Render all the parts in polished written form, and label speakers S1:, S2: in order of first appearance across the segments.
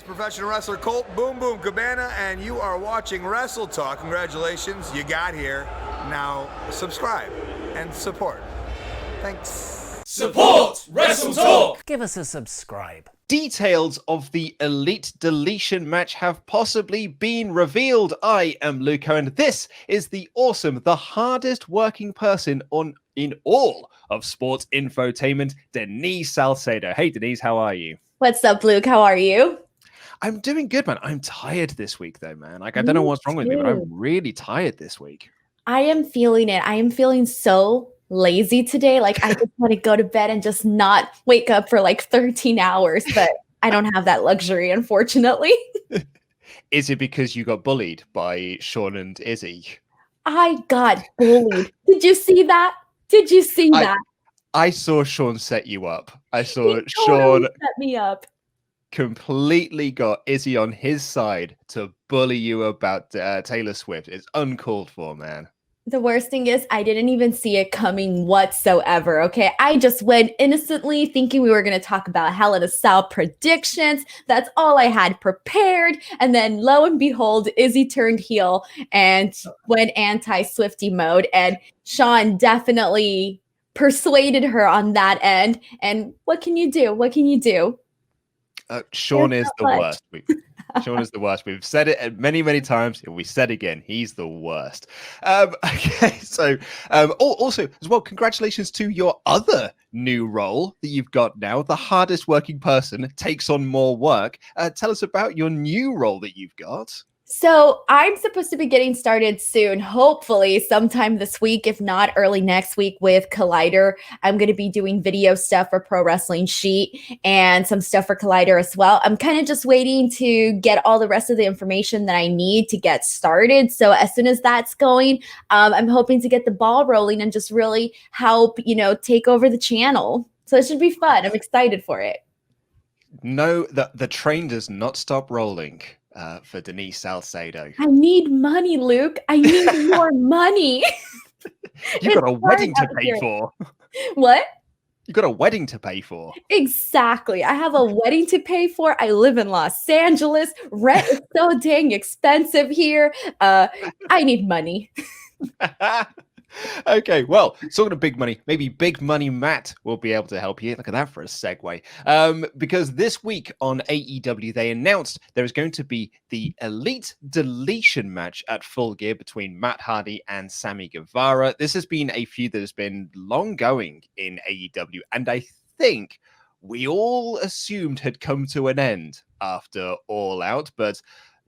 S1: Professional wrestler Colt Boom Boom Cabana, and you are watching WrestleTalk. Congratulations, you got here. Now subscribe and support. Thanks.
S2: Support WrestleTalk!
S3: Give us a subscribe.
S4: Details of the Elite Deletion match have possibly been revealed. I am Luke, and this is the awesome, the hardest working person in all of sports infotainment, Denise Salcedo. Hey, Denise, how are you?
S5: What's up, Luke? How are you?
S4: I'm doing good, man. I'm tired this week, though, man. Like, I don't know what's wrong with me, but I'm really tired this week.
S5: I am feeling it. I am feeling so lazy today. Like, I just want to go to bed and just not wake up for like 13 hours, but I don't have that luxury, unfortunately.
S4: Is it because you got bullied by Sean and Izzy?
S5: I got bullied. Did you see that? Did you see that?
S4: I saw Sean set you up. I saw
S5: He
S4: Sean
S5: totally set me up.
S4: Completely got Izzy on his side to bully you about Taylor Swift. It's uncalled for, man.
S5: The worst thing is I didn't even see it coming whatsoever, okay? I just went innocently thinking we were going to talk about Hell in a Cell predictions. That's all I had prepared. And then lo and behold, Izzy turned heel and went anti-Swiftie mode. And Sean definitely persuaded her on that end. And what can you do? What can you do?
S4: Sean is the worst. Sean is the worst. We've said it many, many times. And we said again, he's the worst. Okay, so also as well, congratulations to your other new role that you've got now. The hardest working person takes on more work. Tell us about your new role that you've got.
S5: So I'm supposed to be getting started soon, hopefully sometime this week, if not early next week with Collider. I'm going to be doing video stuff for Pro Wrestling Sheet and some stuff for Collider as well. I'm kind of just waiting to get all the rest of the information that I need to get started. So as soon as that's going, I'm hoping to get the ball rolling and just really help, take over the channel. So it should be fun. I'm excited for it.
S4: No, the train does not stop rolling. For Denise Salcedo.
S5: I need money, Luke. I need more money.
S4: You've got a wedding to pay for.
S5: What?
S4: You've got a wedding to pay for.
S5: Exactly. I have a wedding to pay for. I live in Los Angeles. Rent is so dang expensive here. I need money.
S4: Okay, well, talking of big money, maybe Big Money Matt will be able to help you. Look at that for a segue. Because this week on AEW, they announced there is going to be the Elite Deletion match at Full Gear between Matt Hardy and Sammy Guevara. This has been a feud that has been long going in AEW, and I think we all assumed had come to an end after All Out, but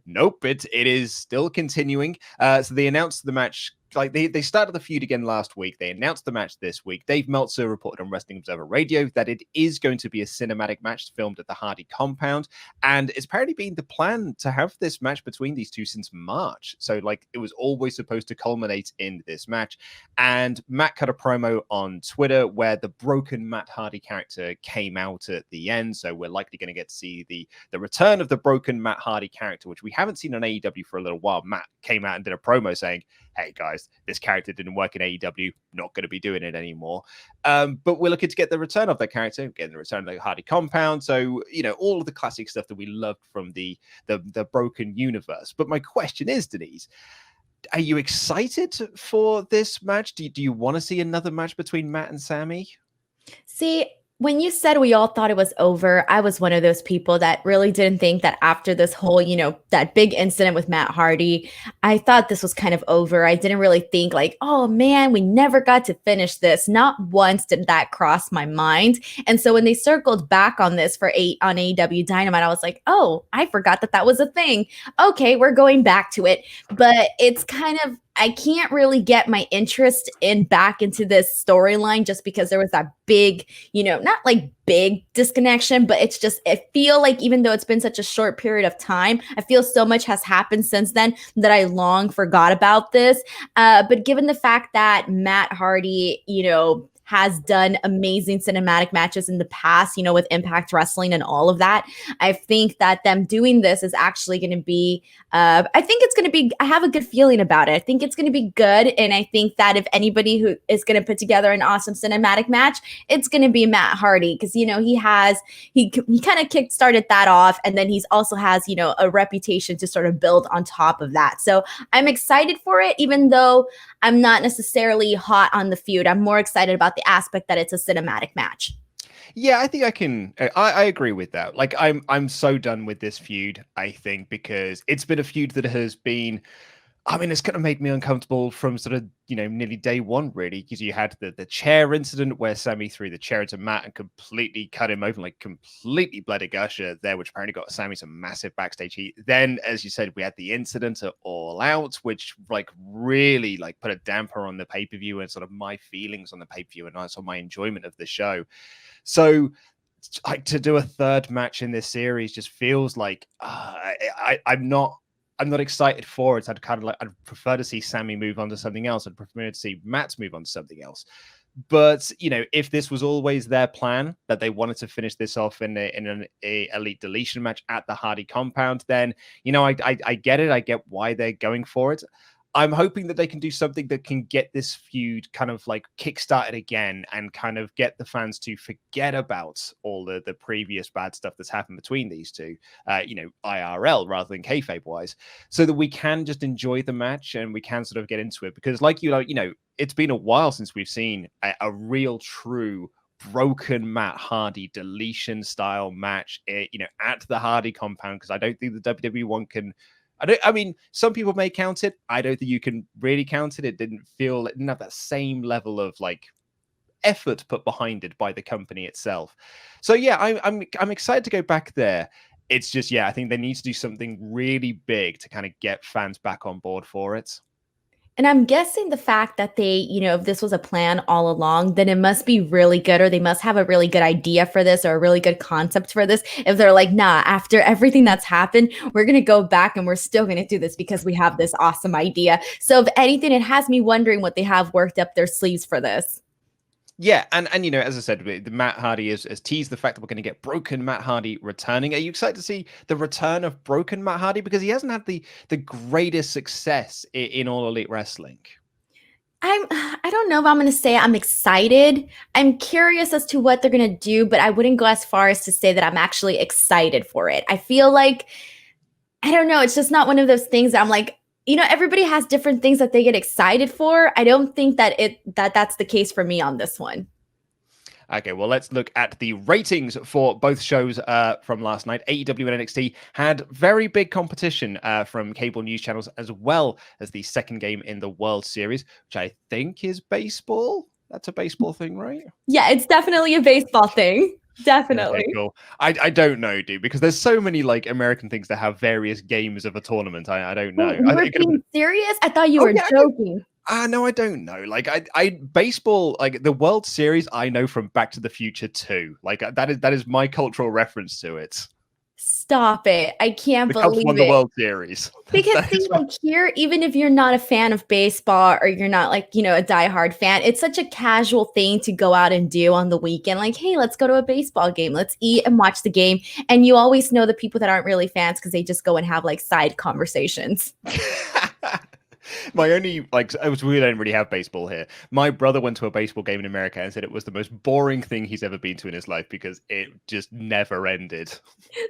S4: nope, it is still continuing. So they announced the match. Like they started the feud again last week. They announced the match this week. Dave Meltzer reported on Wrestling Observer Radio that it is going to be a cinematic match filmed at the Hardy compound. And it's apparently been the plan to have this match between these two since March. So it was always supposed to culminate in this match. And Matt cut a promo on Twitter where the broken Matt Hardy character came out at the end. So we're likely going to get to see the return of the broken Matt Hardy character, which we haven't seen on AEW for a little while. Matt came out and did a promo saying, hey guys, this character didn't work in AEW, not going to be doing it anymore. But we're looking to get the return of that character, getting the return of the Hardy compound. So, all of the classic stuff that we loved from the broken universe. But my question is, Denise, are you excited for this match? Do you want to see another match between Matt and Sammy?
S5: See, when you said we all thought it was over, I was one of those people that really didn't think that after this whole, that big incident with Matt Hardy, I thought this was kind of over. I didn't really think oh man, we never got to finish this. Not once did that cross my mind. And so when they circled back on this on AEW Dynamite, I was like, oh, I forgot that was a thing. Okay, we're going back to it. But it's kind of, I can't really get my interest back into this storyline just because there was that big, not big disconnection, but it's just, I feel like even though it's been such a short period of time, I feel so much has happened since then that I long forgot about this. But given the fact that Matt Hardy, has done amazing cinematic matches in the past, you know, with Impact Wrestling and all of that. I think that them doing this is actually going to be, I think it's going to be, I have a good feeling about it. I think it's going to be good. And I think that if anybody who is going to put together an awesome cinematic match, it's going to be Matt Hardy. Because, you know, he kind of kick-started that off. And then he's also has, you know, a reputation to sort of build on top of that. So I'm excited for it, even though I'm not necessarily hot on the feud. I'm more excited about the aspect that it's a cinematic match.
S4: Yeah, I think I agree with that. Like, I'm so done with this feud, I think, because it's been a feud that has been, I mean, it's kind of made me uncomfortable from sort of, you know, nearly day one, really, because you had the chair incident where Sammy threw the chair to Matt and completely cut him open, like completely bled a gusher there, which apparently got Sammy some massive backstage heat. Then, as you said, we had the incident at All Out, which like really like put a damper on the pay-per-view and sort of my feelings on the pay-per-view and also my enjoyment of the show. So like to do a third match in this series just feels like I'm not excited for it. I'd prefer to see Sammy move on to something else. I'd prefer to see Matt move on to something else. But, you know, if this was always their plan, that they wanted to finish this off in an elite deletion match at the Hardy compound, then, you know, I get it. I get why they're going for it. I'm hoping that they can do something that can get this feud kind of like kickstarted again and kind of get the fans to forget about all the previous bad stuff that's happened between these two, you know, IRL rather than kayfabe wise, so that we can just enjoy the match and we can sort of get into it. Because like, you know, it's been a while since we've seen a real true broken Matt Hardy deletion style match, you know, at the Hardy compound, because I don't think the WWE one can. I mean, some people may count it. I don't think you can really count it. It didn't have that same level of like effort put behind it by the company itself. So yeah, I'm excited to go back there. It's just, yeah, I think they need to do something really big to kind of get fans back on board for it.
S5: And I'm guessing the fact that they, you know, if this was a plan all along, then it must be really good, or they must have a really good idea for this or a really good concept for this. If they're like, nah, after everything that's happened, we're going to go back and we're still going to do this because we have this awesome idea. So if anything, it has me wondering what they have worked up their sleeves for this.
S4: Yeah, and you know, as I said, the Matt Hardy has teased the fact that we're going to get broken Matt Hardy returning. Are you excited to see the return of broken Matt Hardy? Because he hasn't had the greatest success in All Elite Wrestling.
S5: I don't know if I'm going to say I'm excited. I'm curious as to what they're going to do, but I wouldn't go as far as to say that I'm actually excited for it. I feel like, I don't know, it's just not one of those things that I'm like, you know, everybody has different things that they get excited for. I don't think that that's the case for me on this one.
S4: Okay, well, let's look at the ratings for both shows from last night. AEW and NXT had very big competition from cable news channels, as well as the second game in the World Series, which I think is baseball. That's a baseball thing, right?
S5: Yeah, it's definitely a baseball thing. Definitely.
S4: Okay, cool. I don't know, dude, because there's so many like American things that have various games of a tournament. I don't know.
S5: You were being serious? I thought you were joking.
S4: No, I don't know. Like I baseball, like the World Series, I know from Back to the Future 2. Like that is my cultural reference to it.
S5: Stop it. I can't
S4: the Cubs
S5: believe
S4: won
S5: it.
S4: the World Series.
S5: Because see, like here, even if you're not a fan of baseball or you're not like, you know, a diehard fan, it's such a casual thing to go out and do on the weekend. Like, hey, let's go to a baseball game. Let's eat and watch the game. And you always know the people that aren't really fans because they just go and have like side conversations.
S4: My only, like, we don't really have baseball here. My brother went to a baseball game in America and said it was the most boring thing he's ever been to in his life because it just never ended.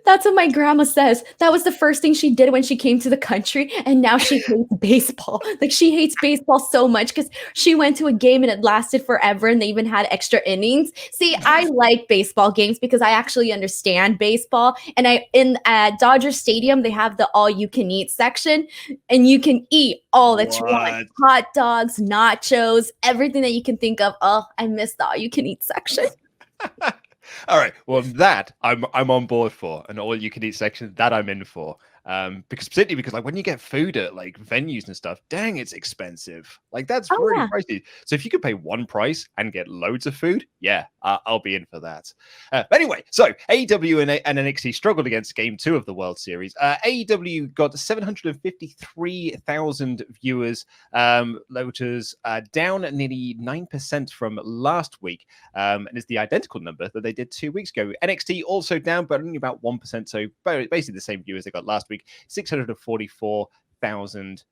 S5: That's what my grandma says. That was the first thing she did when she came to the country, and now she hates baseball. Like, she hates baseball so much because she went to a game and it lasted forever and they even had extra innings. See, I like baseball games because I actually understand baseball. And in Dodger Stadium, they have the all-you-can-eat section, and you can eat all that you want. Hot dogs, nachos, everything that you can think of. Oh, I miss the all-you-can-eat section.
S4: All right. Well, that I'm on board for, an all-you-can-eat section that I'm in for. Because particularly because like when you get food at like venues and stuff, dang, it's expensive. Like that's
S5: Oh
S4: really
S5: yeah.
S4: pricey. So if you could pay one price and get loads of food, yeah, I'll be in for that. But anyway, so AEW and NXT struggled against Game 2 of the World Series. AEW got 753,000 viewers, voters, down nearly 9% from last week, and it's the identical number that they did 2 weeks ago. NXT also down, but only about 1%, so basically the same viewers they got last week, 644,000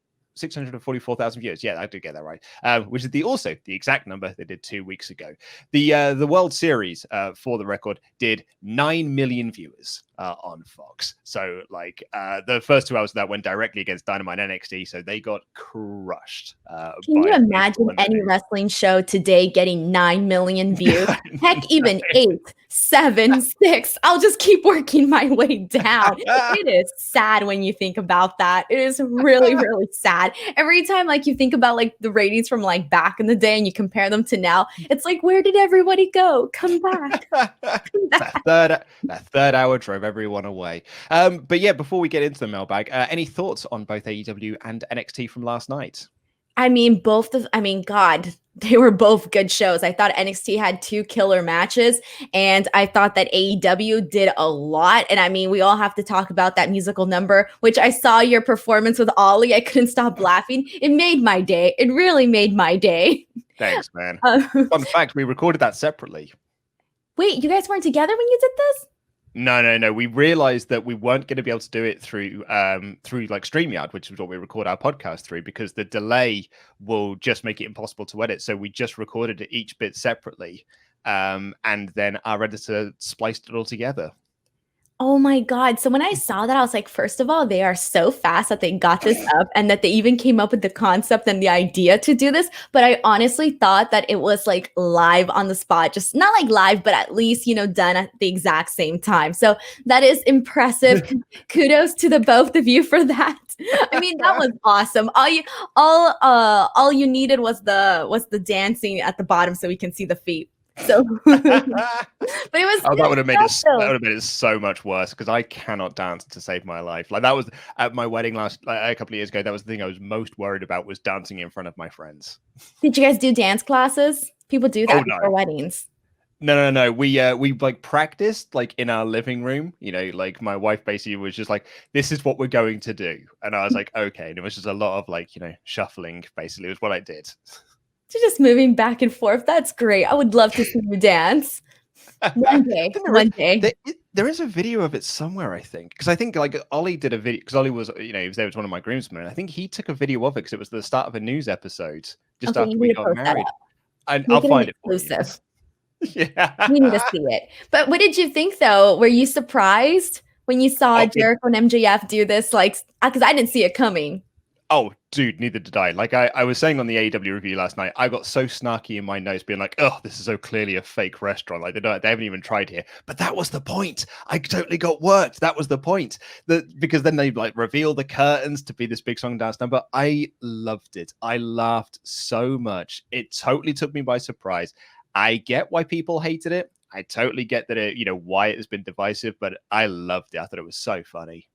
S4: viewers. Yeah, I did get that right. Which is also the exact number they did 2 weeks ago. The World Series, for the record, did 9 million viewers on Fox. So like the first 2 hours of that went directly against Dynamite and NXT, so they got crushed.
S5: Can you imagine any wrestling show today getting 9 million views? Heck, even 8, 7, 6. I'll just keep working my way down. It is sad when you think about that. It is really, really sad. Every time like you think about like the ratings from like back in the day and you compare them to now, it's like, where did everybody go? Come back. Come back.
S4: That third hour drove everyone away. But yeah, before we get into the mailbag, any thoughts on both AEW and NXT from last night?
S5: I mean, God, they were both good shows. I thought NXT had 2 killer matches, and I thought that AEW did a lot. And I mean, we all have to talk about that musical number, which I saw your performance with Ollie. I couldn't stop laughing. It made my day. It really made my day.
S4: Thanks, man. Fun fact, we recorded that separately.
S5: Wait, you guys weren't together when you did this?
S4: No. We realized that we weren't going to be able to do it through like StreamYard, which is what we record our podcast through, because the delay will just make it impossible to edit. So we just recorded each bit separately, and then our editor spliced it all together.
S5: Oh my God. So when I saw that, I was like, first of all, they are so fast that they got this up and that they even came up with the concept and the idea to do this. But I honestly thought that it was like live on the spot, just not like live, but at least, done at the exact same time. So that is impressive. Kudos to the both of you for that. I mean, that was awesome. All you needed was the dancing at the bottom so we can see the feet. So, but it was.
S4: Oh, that would have made it so much worse because I cannot dance to save my life. Like that was at my wedding a couple of years ago. That was the thing I was most worried about, was dancing in front of my friends.
S5: Did you guys do dance classes? People do that before weddings.
S4: No. We like practiced like in our living room. Like my wife basically was just like, "This is what we're going to do," and I was like, "Okay." And it was just a lot of like shuffling. Basically, was what I did.
S5: Just moving back and forth. That's great. I would love to see you dance. One day.
S4: There is a video of it somewhere, I think. Because I think like Ollie did a video, because Ollie was, he was there with one of my groomsmen. I think he took a video of it because it was the start of a news episode just after we got married. I'll find it for you. Yeah.
S5: We need to see it. But what did you think though? Were you surprised when you saw Jericho and MJF do this? Like, because I didn't see it coming.
S4: Oh, dude, neither did I. Like I was saying on the AEW review last night, I got so snarky in my notes being like, oh, this is so clearly a fake restaurant. Like they haven't even tried here. But that was the point. I totally got worked. That was the point. Because then they like reveal the curtains to be this big song and dance number. I loved it. I laughed so much. It totally took me by surprise. I get why people hated it. I totally get that why it has been divisive, but I loved it. I thought it was so funny.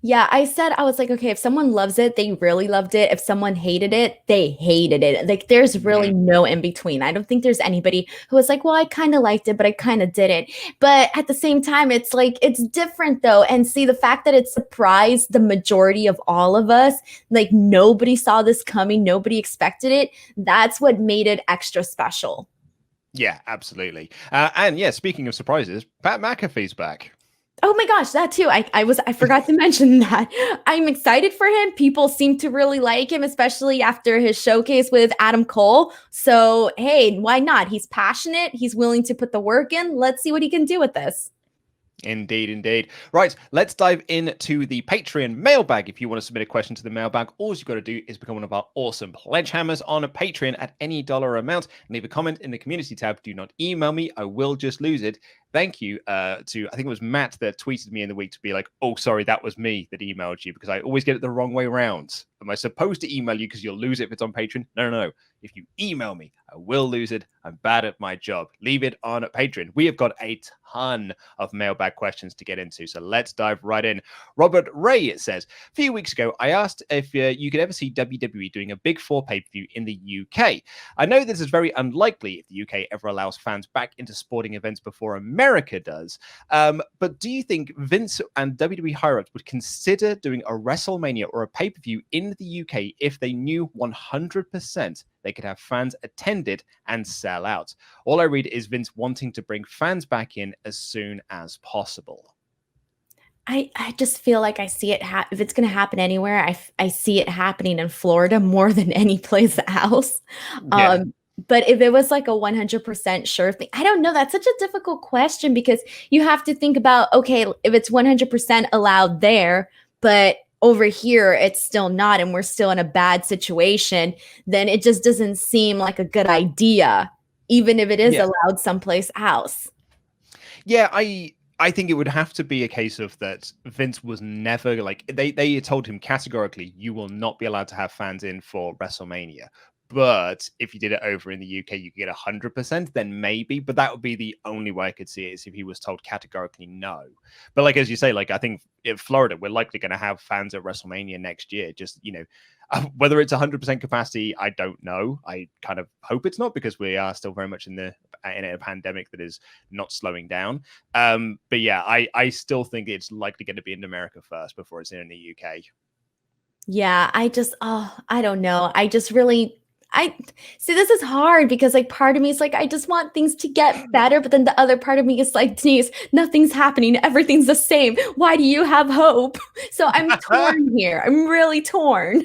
S5: Yeah, I was like, okay, if someone loves it, they really loved it. If someone hated it, they hated it. Like, there's really no in between. I don't think there's anybody who was like, well, I kind of liked it, but I kind of didn't. But at the same time, it's like, it's different though. And see, the fact that it surprised the majority of all of us, like nobody saw this coming, nobody expected it. That's what made it extra special.
S4: Yeah, absolutely. And yeah, speaking of surprises, Pat McAfee's back.
S5: Oh my gosh, that too. I forgot to mention that. I'm excited for him. People seem to really like him, especially after his showcase with Adam Cole. So, hey, why not? He's passionate. He's willing to put the work in. Let's see what he can do with this.
S4: Indeed. Right, let's dive into the Patreon mailbag. If you want to submit a question to the mailbag, all you've got to do is become one of our awesome pledge hammers on a Patreon at any dollar amount. Leave a comment in the community tab. Do not email me. I will just lose it. thank you to, I think it was Matt that tweeted me in the week to be like, oh, sorry, that was me that emailed you because I always get it the wrong way around. Am I supposed to email you because you'll lose it if it's on Patreon? No. If you email me, I will lose it. I'm bad at my job. Leave it on Patreon. We have got a ton of mailbag questions to get into, so let's dive right in. Robert Ray says, a few weeks ago, I asked if you could ever see WWE doing a Big Four pay-per-view in the UK. I know this is very unlikely if the UK ever allows fans back into sporting events before America does, but do you think Vince and WWE higher-ups would consider doing a WrestleMania or a pay-per-view in the UK if they knew 100% they could have fans attended and sell out? All I read is Vince wanting to bring fans back in as soon as possible.
S5: I just feel like I see it if it's going to happen anywhere, I see it happening in Florida more than any place else.
S4: Yeah.
S5: But if it was like a 100% sure thing, I don't know. That's such a difficult question because you have to think about, okay, if it's 100% allowed there, but over here it's still not, and we're still in a bad situation, then it just doesn't seem like a good idea, even if it is allowed someplace else.
S4: Yeah, I think it would have to be a case of that Vince was never like they told him categorically, you will not be allowed to have fans in for WrestleMania. But if you did it over in the UK, you could get 100%, then maybe. But that would be the only way I could see it is if he was told categorically no. But like, as you say, like, I think in Florida, we're likely going to have fans at WrestleMania next year. Just, whether it's 100% capacity, I don't know. I kind of hope it's not because we are still very much in a pandemic that is not slowing down. But yeah, I still think it's likely going to be in America first before it's in the UK.
S5: Yeah, I don't know. I see, this is hard because like part of me is like, I just want things to get better. But then the other part of me is like, Denise, nothing's happening. Everything's the same. Why do you have hope? So I'm torn here. I'm really torn.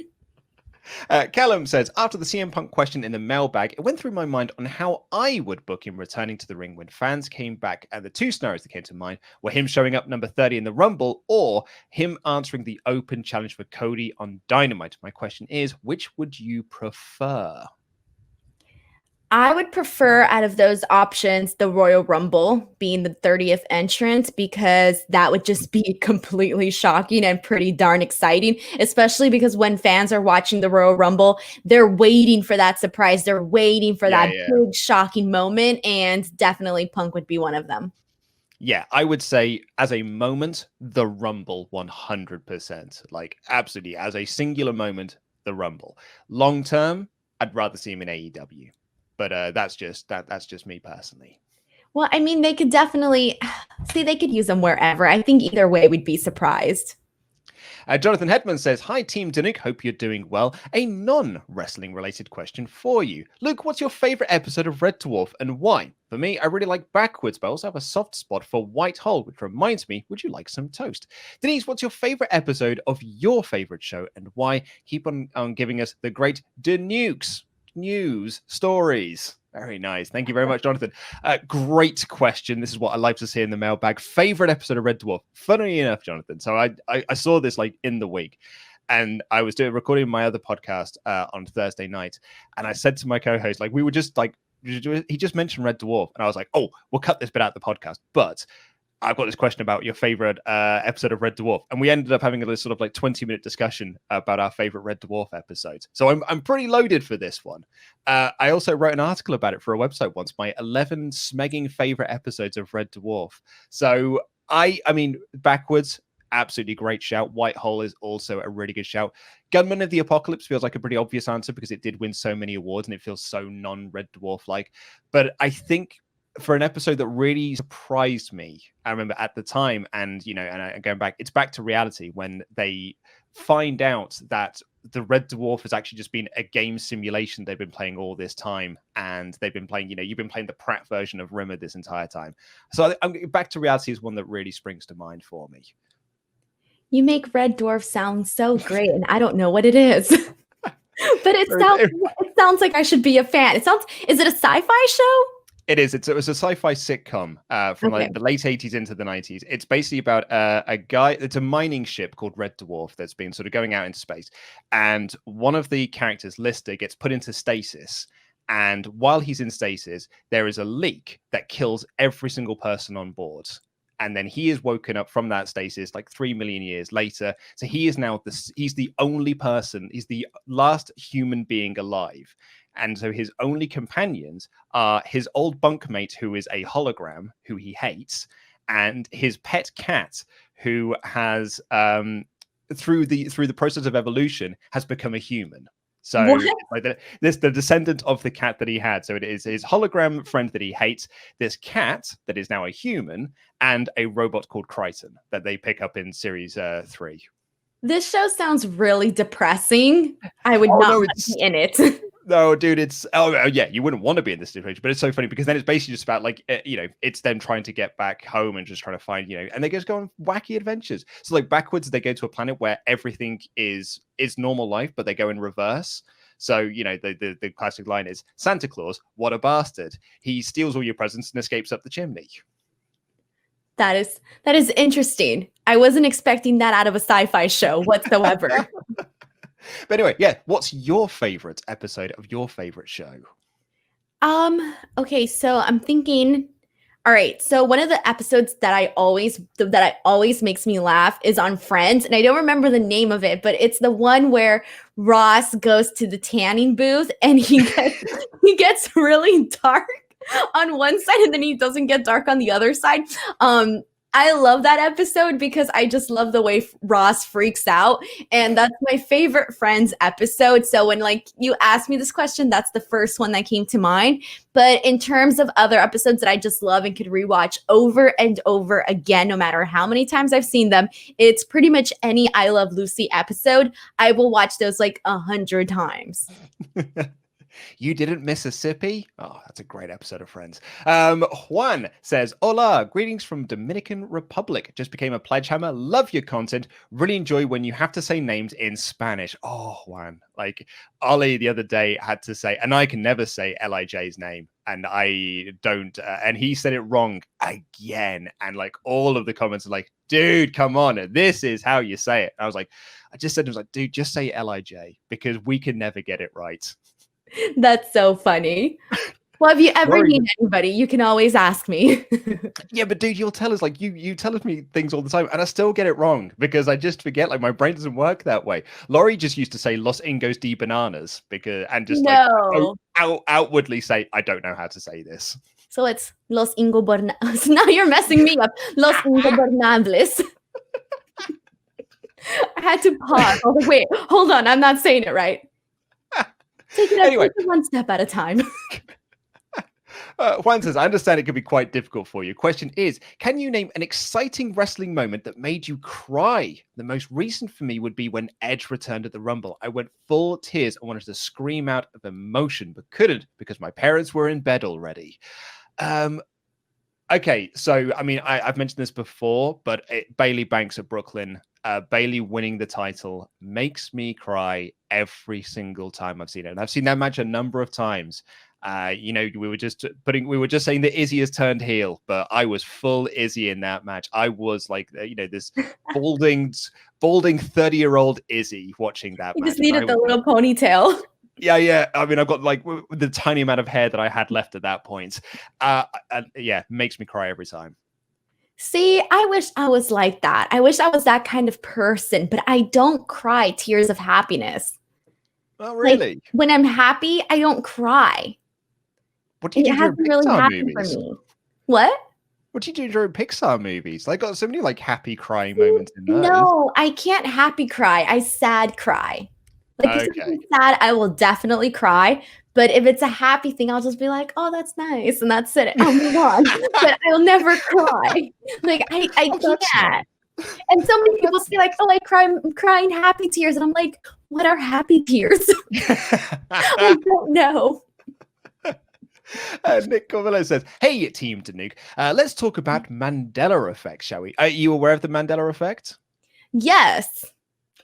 S4: Callum says, after the CM Punk question in the mailbag, it went through my mind on how I would book him returning to the ring when fans came back. And the two scenarios that came to mind were him showing up number 30 in the Rumble or him answering the open challenge for Cody on Dynamite. My question is, which would you prefer?
S5: I would prefer out of those options, the Royal Rumble being the 30th entrance, because that would just be completely shocking and pretty darn exciting, especially because when fans are watching the Royal Rumble, they're waiting for that surprise. They're waiting for that big shocking moment, and definitely Punk would be one of them.
S4: Yeah, I would say as a moment, the Rumble 100%. Like, absolutely. As a singular moment, the Rumble. Long term, I'd rather see him in AEW. But that's just me personally.
S5: Well, I mean, they could definitely they could use them wherever. I think either way we'd be surprised.
S4: Jonathan Hedman says, hi, Team Danuke. Hope you're doing well. A non-wrestling related question for you. Luke, what's your favorite episode of Red Dwarf and why? For me, I really like Backwards, but I also have a soft spot for White Hole, which reminds me, would you like some toast? Denise, what's your favorite episode of your favorite show and why? Keep on giving us the great Danukes. News stories. Very nice. Thank you very much, Jonathan. Great question. This is what I like to see in the mailbag. Favorite episode of Red Dwarf. Funnily enough, Jonathan. So I saw this like in the week, and I was recording my other podcast on Thursday night, and I said to my co-host, like, we were just like, he just mentioned Red Dwarf, and I was like, oh, we'll cut this bit out of the podcast, but I've got this question about your favorite episode of Red Dwarf, and we ended up having a sort of like 20-minute discussion about our favorite Red Dwarf episodes. So I'm pretty loaded for this one. I also wrote an article about it for a website once, my 11 smegging favorite episodes of Red Dwarf. So I mean, Backwards, absolutely great shout. White Hole is also a really good shout. Gunman of the Apocalypse feels like a pretty obvious answer because it did win so many awards and it feels so non-Red Dwarf like. But I think for an episode that really surprised me, I remember at the time, and going back, it's Back to Reality when they find out that the Red Dwarf has actually just been a game simulation they've been playing all this time, and they've been playing, you've been playing the Pratt version of Rimmer this entire time. So Back to Reality is one that really springs to mind for me.
S5: You make Red Dwarf sound so great, and I don't know what it is. But it sounds like I should be a fan. Is it a sci-fi show?
S4: It is. It was a sci-fi sitcom from like the late 80s into the 90s. It's basically about a guy. It's a mining ship called Red Dwarf that's been sort of going out into space. And one of the characters, Lister, gets put into stasis. And while he's in stasis, there is a leak that kills every single person on board. And then he is woken up from that stasis like 3 million years later. So he is now he's the only person, he's the last human being alive. And so his only companions are his old bunkmate, who is a hologram, who he hates, and his pet cat, who has through the process of evolution has become a human. So like this the descendant of the cat that he had. So it is his hologram friend that he hates, this cat that is now a human, and a robot called Crichton that they pick up in series 3.
S5: This show sounds really depressing. I would not want to be in it.
S4: No, dude, it's yeah, you wouldn't want to be in this situation, but it's so funny because then it's basically just about like it's them trying to get back home and just trying to find and they just go on wacky adventures. So like backwards, they go to a planet where everything is normal life, but they go in reverse. So the classic line is Santa Claus, what a bastard! He steals all your presents and escapes up the chimney.
S5: That is interesting. I wasn't expecting that out of a sci-fi show whatsoever.
S4: But anyway, yeah, what's your favorite episode of your favorite show?
S5: Okay, so I'm thinking, all right, so one of the episodes that always makes me laugh is on Friends, and I don't remember the name of it, but it's the one where Ross goes to the tanning booth and he gets really dark on one side and then he doesn't get dark on the other side. I love that episode because I just love the way Ross freaks out. And that's my favorite Friends episode. So when you asked me this question, that's the first one that came to mind. But in terms of other episodes that I just love and could rewatch over and over again, no matter how many times I've seen them, it's pretty much any I Love Lucy episode. I will watch those 100 times.
S4: You didn't Mississippi? Oh, that's a great episode of Friends. Juan says, hola, greetings from Dominican Republic. Just became a pledge hammer. Love your content. Really enjoy when you have to say names in Spanish. Oh, Juan. Like Ollie the other day had to say, and I can never say Lij's name. And I don't, and he said it wrong again. And all of the comments are like, dude, come on. This is how you say it. And I was like, dude, just say Lij because we can never get it right.
S5: That's so funny. Well, if you ever need anybody, you can always ask me.
S4: Yeah, but dude, you'll tell us you tell me things all the time, and I still get it wrong because I just forget. My brain doesn't work that way. Laurie just used to say Los Ingos de Bananas outwardly say I don't know how to say this.
S5: So it's Los Ingobernables. Now you're messing me up. Los Ingobernables. I had to pause. I was like, wait, hold on. I'm not saying it right. Take it one step at a time.
S4: Juan says, I understand it can be quite difficult for you. Question is, can you name an exciting wrestling moment that made you cry? The most recent for me would be when Edge returned at the Rumble. I went full tears. I wanted to scream out of emotion, but couldn't because my parents were in bed already. Okay, so, I've mentioned this before, but Bayley Banks at Brooklyn, Bayley winning the title makes me cry every single time I've seen it. And I've seen that match a number of times. We were just saying that Izzy has turned heel, but I was full Izzy in that match. I was this balding 30-year-old Izzy watching that match.
S5: You just needed the little ponytail.
S4: Yeah. I've got the tiny amount of hair that I had left at that point. Makes me cry every time.
S5: See, I wish I was like that. I wish I was that kind of person, but I don't cry tears of happiness.
S4: Oh, really?
S5: When I'm happy, I don't cry.
S4: What do you do during Pixar movies?
S5: For me. What?
S4: What do you do during Pixar movies? They got so many happy crying moments in those.
S5: No, I can't happy cry. I sad cry. If it's sad, I will definitely cry. But if it's a happy thing, I'll just be like, "Oh, that's nice," and that's it. I'll move on. But I'll never cry. I can't. And so many people say "Oh, I'm crying happy tears," and I'm like, "What are happy tears?" I don't know.
S4: Nick Corvello says, "Hey, Team Danuke, let's talk about Mandela effect, shall we? Are you aware of the Mandela effect?"
S5: Yes.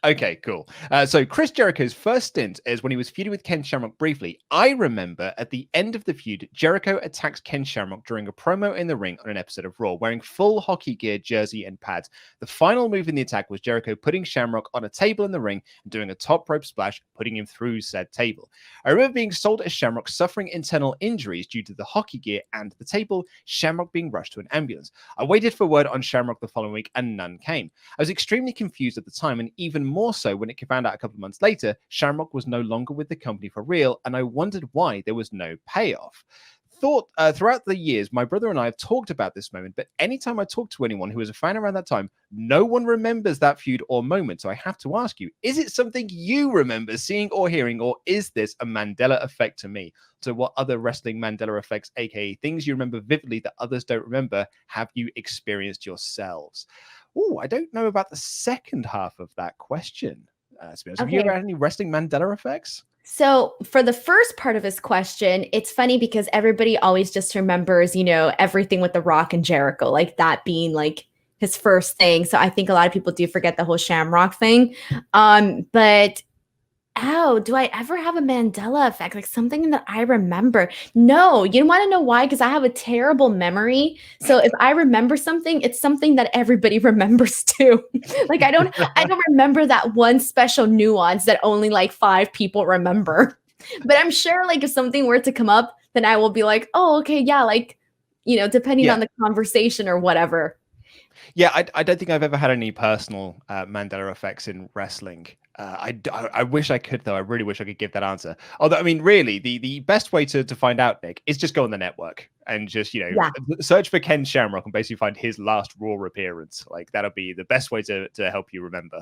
S4: Okay, cool. So Chris Jericho's first stint is when he was feuding with Ken Shamrock briefly. I remember at the end of the feud, Jericho attacks Ken Shamrock during a promo in the ring on an episode of Raw, wearing full hockey gear, jersey, and pads. The final move in the attack was Jericho putting Shamrock on a table in the ring and doing a top rope splash, putting him through said table. I remember being sold as Shamrock suffering internal injuries due to the hockey gear and the table, Shamrock being rushed to an ambulance. I waited for word on Shamrock the following week and none came. I was extremely confused at the time, and even more so when it found out a couple of months later, Shamrock was no longer with the company for real, and I wondered why there was no payoff. Throughout the years, my brother and I have talked about this moment, but anytime I talk to anyone who was a fan around that time, no one remembers that feud or moment. So I have to ask you, is it something you remember seeing or hearing, or is this a Mandela effect to me? So what other wrestling Mandela effects, aka things you remember vividly that others don't remember, have you experienced yourselves? Oh, I don't know about the second half of that question. Have you ever had any wrestling Mandela effects?
S5: So for the first part of his question, it's funny because everybody always just remembers, everything with The Rock and Jericho, like that being like his first thing. So I think a lot of people do forget the whole Shamrock thing. But do I ever have a Mandela effect? Like something that I remember? No, you want to know why? Because I have a terrible memory. So if I remember something, it's something that everybody remembers too. Like I don't remember that one special nuance that only like 5 people remember. But I'm sure like if something were to come up, then I will be like, oh, okay, yeah, like, depending on the conversation or whatever.
S4: Yeah, I don't think I've ever had any personal Mandela effects in wrestling. I wish I could, though. I really wish I could give that answer. Although, I mean, really, the best way to find out, Nick, is just go on the network and just, search for Ken Shamrock and basically find his last Raw appearance. Like, that'll be the best way to help you remember.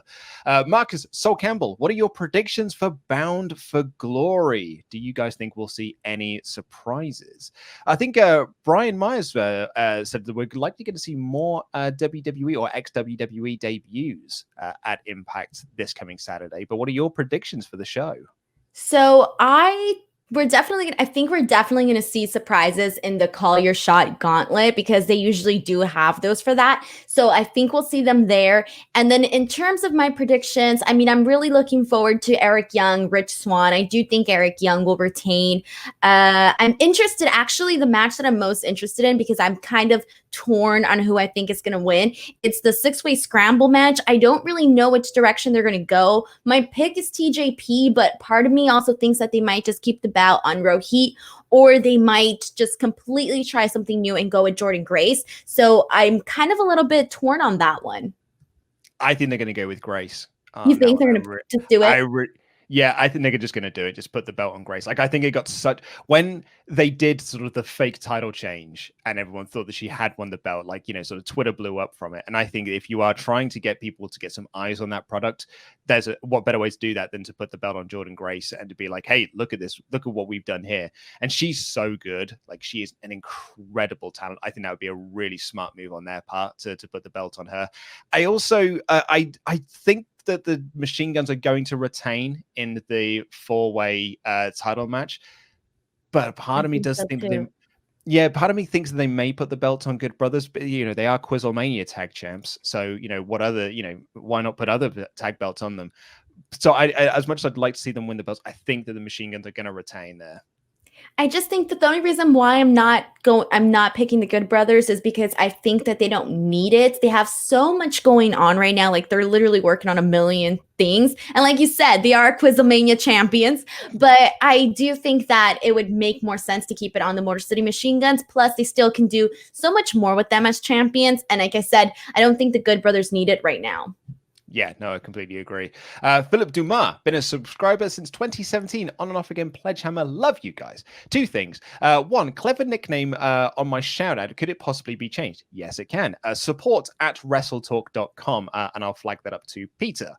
S4: Marcus, Sol Campbell, what are your predictions for Bound for Glory? Do you guys think we'll see any surprises? I think Brian Myers said that we're likely going to see more WWE or ex-WWE debuts at Impact this coming Saturday. But what are your predictions for the show?
S5: So I think we're definitely going to see surprises in the Call Your Shot Gauntlet because they usually do have those for that. So I think we'll see them there. And then in terms of my predictions, I mean, I'm really looking forward to Eric Young, Rich Swann. I do think Eric Young will retain. I'm interested, actually, the match that I'm most interested in because I'm kind of torn on who I think is going to win. It's the 6-way scramble match. I don't really know which direction they're going to go. My pick is TJP, but part of me also thinks that they might just keep the belt on Rohit, or they might just completely try something new and go with Jordan Grace. So I'm kind of a little bit torn on that one.
S4: I think they're going to go with Grace.
S5: You think they're going to just do it?
S4: Yeah, I think they're just going to do it. Just put the belt on Grace. Like, I think it got when they did sort of the fake title change and everyone thought that she had won the belt, like, sort of Twitter blew up from it. And I think if you are trying to get people to get some eyes on that product, what better way to do that than to put the belt on Jordan Grace and to be like, hey, look at this. Look at what we've done here. And she's so good. Like, she is an incredible talent. I think that would be a really smart move on their part to put the belt on her. I also, I think that the Machine Guns are going to retain in the 4-way title match, but part of me does think part of me thinks that they may put the belt on Good Brothers, but they are Quizzlemania tag champs, so why not put other tag belts on them? So I as much as I'd like to see them win the belts, I think that the Machine Guns are going to retain there.
S5: I just think that the only reason why I'm not picking the Good Brothers is because I think that they don't need it. They have so much going on right now. Like, they're literally working on a million things. And like you said, they are Quizzlemania champions. But I do think that it would make more sense to keep it on the Motor City Machine Guns. Plus, they still can do so much more with them as champions. And like I said, I don't think the Good Brothers need it right now.
S4: Yeah, no, I completely agree. Philip Dumas, been a subscriber since 2017, on and off again, Pledgehammer, love you guys. 2 things. 1, clever nickname on my shout out. Could it possibly be changed? Yes, it can. Support at WrestleTalk.com, and I'll flag that up to Peter.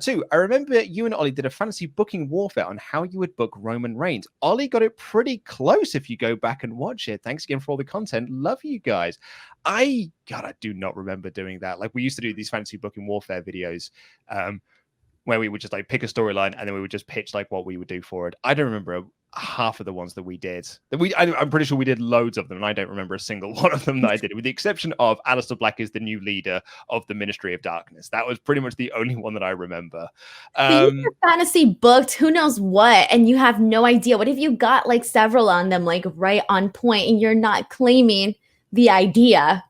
S4: 2, I remember you and Ollie did a fantasy booking warfare on how you would book Roman Reigns. Ollie got it pretty close if you go back and watch it. Thanks again for all the content. Love you guys. I do not remember doing that. Like, we used to do these fantasy booking warfare videos where we would just like pick a storyline and then we would just pitch like what we would do for it. I don't remember. half of the ones that we did. I'm pretty sure we did loads of them, and I don't remember a single one of them that I did, with the exception of Aleister Black is the new leader of the Ministry of Darkness. That was pretty much the only one that I remember.
S5: But you fantasy booked who knows what, and you have no idea. What if you got like several on them, like right on point, and you're not claiming the idea?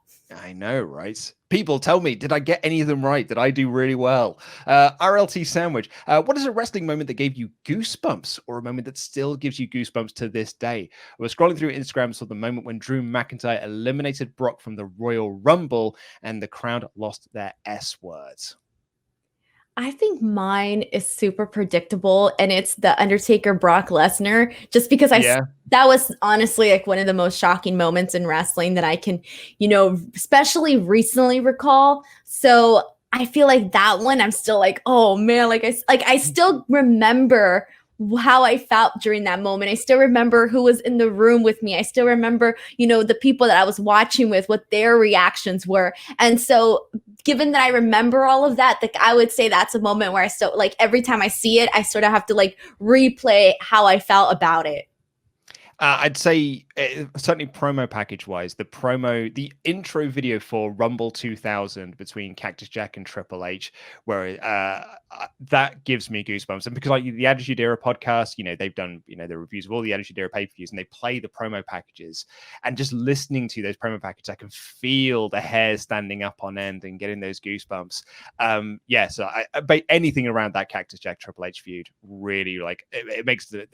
S4: I know, right? People tell me, did I get any of them right? Did I do really well? RLT Sandwich, what is a wrestling moment that gave you goosebumps, or a moment that still gives you goosebumps to this day? I was scrolling through Instagram, saw the moment when Drew McIntyre eliminated Brock from the Royal Rumble and the crowd lost their S words.
S5: I think mine is super predictable, and it's the Undertaker Brock Lesnar, just because that was honestly like one of the most shocking moments in wrestling that I can, especially recently recall. So I feel like that one, I'm still like, oh man, I still remember how I felt during that moment. I still remember who was in the room with me. I still remember, the people that I was watching with, what their reactions were. And so given that I remember all of that, I would say that's a moment where I still, like, every time I see it, I sort of have to like replay how I felt about it.
S4: I'd say certainly promo package wise, the intro video for Rumble 2000 between Cactus Jack and Triple H, where that gives me goosebumps. And because like the Attitude Era podcast, they've done the reviews of all the Attitude Era pay-per-views, and they play the promo packages, and just listening to those promo packages, I can feel the hairs standing up on end and getting those goosebumps. So I anything around that Cactus Jack Triple H feud really, like, it makes the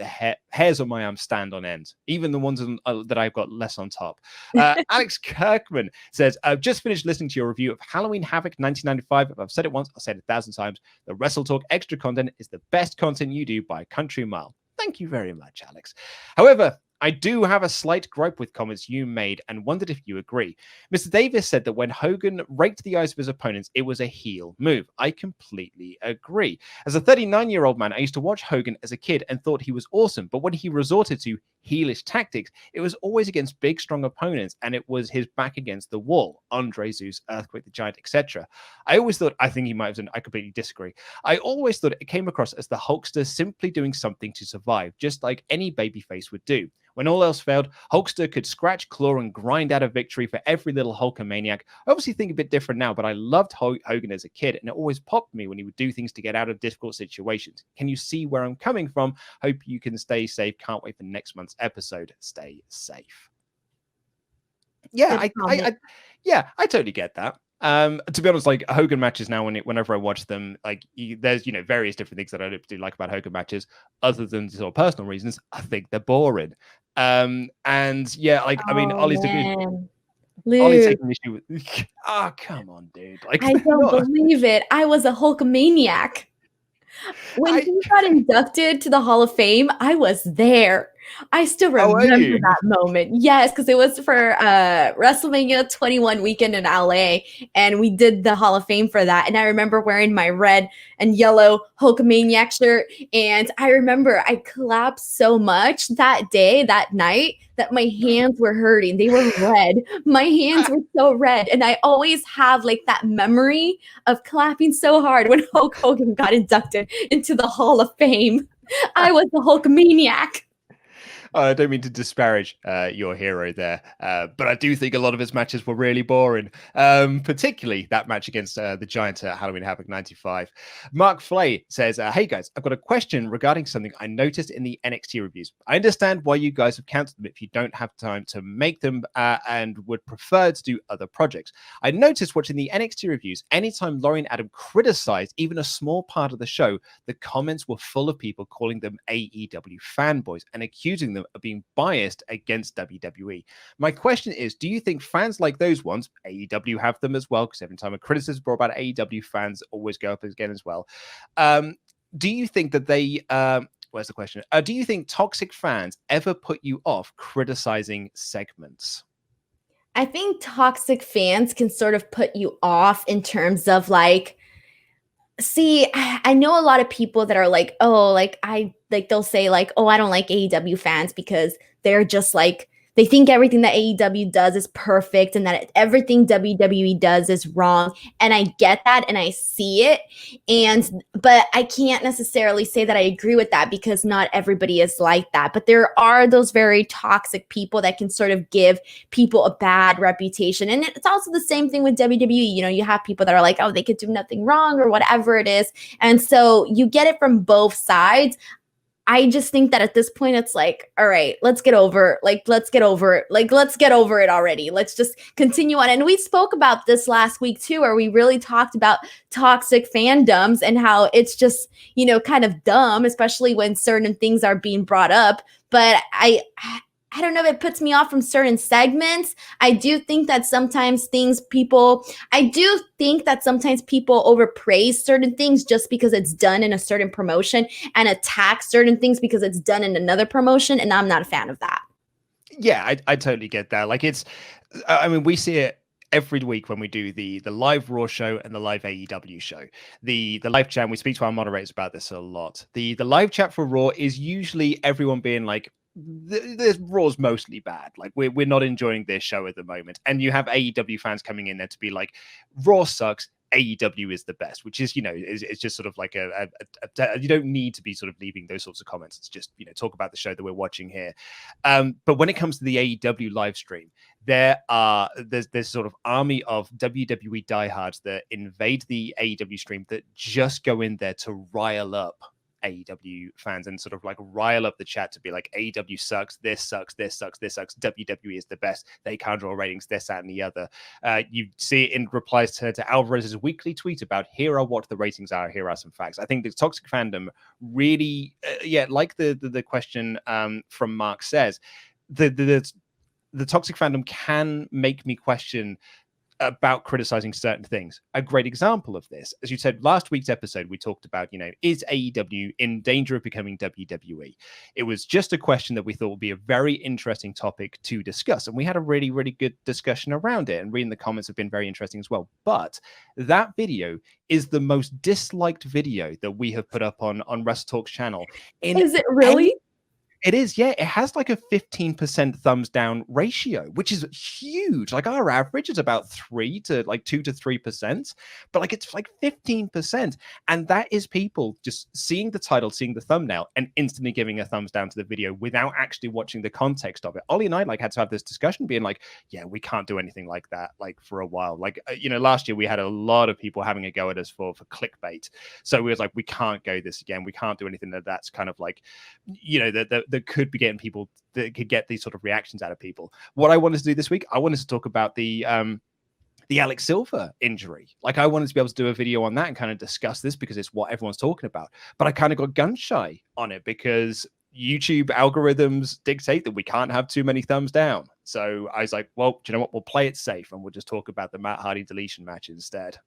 S4: hairs on my arm stand on end. Even the ones that I've got less on top. Alex Kirkman says, I've just finished listening to your review of Halloween Havoc 1995. If I've said it once, I'll say it 1,000 times. The WrestleTalk extra content is the best content you do by a country mile. Thank you very much, Alex. However, I do have a slight gripe with comments you made and wondered if you agree. Mr. Davis said that when Hogan raked the eyes of his opponents, it was a heel move. I completely agree. As a 39-year-old man, I used to watch Hogan as a kid and thought he was awesome, but when he resorted to heelish tactics, it was always against big, strong opponents, and it was his back against the wall. Andre, Zeus, Earthquake the Giant, etc. I think he might have done, I completely disagree. I always thought it came across as the Hulkster simply doing something to survive, just like any babyface would do. When all else failed, Hulkster could scratch, claw, and grind out a victory for every little Hulkamaniac. I obviously think a bit different now, but I loved Hogan as a kid, and it always popped me when he would do things to get out of difficult situations. Can you see where I'm coming from? Hope you can stay safe. Can't wait for next month's episode. Stay safe. Yeah, I totally get that. To be honest, like Hogan matches now, whenever I watch them, like there's various different things that I do like about Hogan matches, other than sort of personal reasons. I think they're boring. Ollie's taking issue with. Oh, come on, dude! Like,
S5: I don't believe it. I was a Hulkamaniac. When he got inducted to the Hall of Fame, I was there. I still remember that moment. Yes, because it was for WrestleMania 21 weekend in LA, and we did the Hall of Fame for that. And I remember wearing my red and yellow Hulkamaniac shirt, and I remember I clapped so much that night, that my hands were hurting. They were red. My hands were so red, and I always have like that memory of clapping so hard when Hulk Hogan got inducted into the Hall of Fame. I was the Hulkamaniac.
S4: I don't mean to disparage your hero there, but I do think a lot of his matches were really boring, particularly that match against the Giant at Halloween Havoc 95. Mark Flay says, hey guys, I've got a question regarding something I noticed in the NXT reviews. I understand why you guys have canceled them if you don't have time to make them and would prefer to do other projects. I noticed watching the NXT reviews, anytime Laurie and Adam criticized even a small part of the show, the comments were full of people calling them AEW fanboys and accusing them of being biased against WWE. My question is, do you think fans like those ones, AEW have them as well, because every time a criticism is brought about AEW, fans always go up again as well. Do you think that they, where's the question? Do you think toxic fans ever put you off criticizing segments?
S5: I think toxic fans can sort of put you off in terms of like, see, I know a lot of people that are like, oh, like they'll say like, oh, I don't like AEW fans because they're just like, they think everything that AEW does is perfect and that everything WWE does is wrong. And I get that and I see it. But I can't necessarily say that I agree with that because not everybody is like that. But there are those very toxic people that can sort of give people a bad reputation. And it's also the same thing with WWE. You know, you have people that are like, oh, they could do nothing wrong or whatever it is. And so you get it from both sides. I just think that at this point, it's like, all right, let's get over it. Let's get over it already. Let's just continue on. And we spoke about this last week too, where we really talked about toxic fandoms and how it's just, you know, kind of dumb, especially when certain things are being brought up. But I don't know if it puts me off from certain segments. I do think that sometimes people overpraise certain things just because it's done in a certain promotion and attack certain things because it's done in another promotion. And I'm not a fan of that.
S4: Yeah, I totally get that. Like I mean, we see it every week when we do the live Raw show and the live AEW show. The live chat, we speak to our moderators about this a lot. The live chat for Raw is usually everyone being like, this Raw's mostly bad. Like we're not enjoying this show at the moment. And you have AEW fans coming in there to be like, Raw sucks, AEW is the best, which is, you know, it's just sort of like you don't need to be sort of leaving those sorts of comments. It's just, you know, talk about the show that we're watching here. But when it comes to the AEW live stream, there's sort of army of WWE diehards that invade the AEW stream that just go in there to rile up AEW fans and sort of like rile up the chat to be like, AEW sucks, this sucks, this sucks, this sucks, WWE is the best, they can't draw ratings, this, that, and the other. You see it in replies to Alvarez's weekly tweet about, here are what the ratings are, here are some facts. I think the toxic fandom really, like the question from Mark says, the toxic fandom can make me question about criticizing certain things. A great example of this, as you said, last week's episode, we talked about, you know, is AEW in danger of becoming WWE? It was just a question that we thought would be a very interesting topic to discuss. And we had a really, really good discussion around it. And reading the comments have been very interesting as well. But that video is the most disliked video that we have put up on WrestleTalk's channel.
S5: Is it really?
S4: It is, yeah. It has like a 15% thumbs down ratio, which is huge. Like our average is about 2 to 3%, but like it's like 15. And that is people just seeing the title, seeing the thumbnail, and instantly giving a thumbs down to the video without actually watching the context of it. Ollie and I like had to have this discussion being like, yeah, we can't do anything like that like for a while. Like, you know, last year we had a lot of people having a go at us for clickbait. So we was like, we can't go this again. We can't do anything that's kind of like, you know, that could be getting people, that could get these sort of reactions out of people. What I wanted to do this week, I wanted to talk about the Alex Silva injury. Like I wanted to be able to do a video on that and kind of discuss this because it's what everyone's talking about. But I kind of got gun shy on it because YouTube algorithms dictate that we can't have too many thumbs down. So I was like, well, do you know what? We'll play it safe and we'll just talk about the Matt Hardy deletion match instead.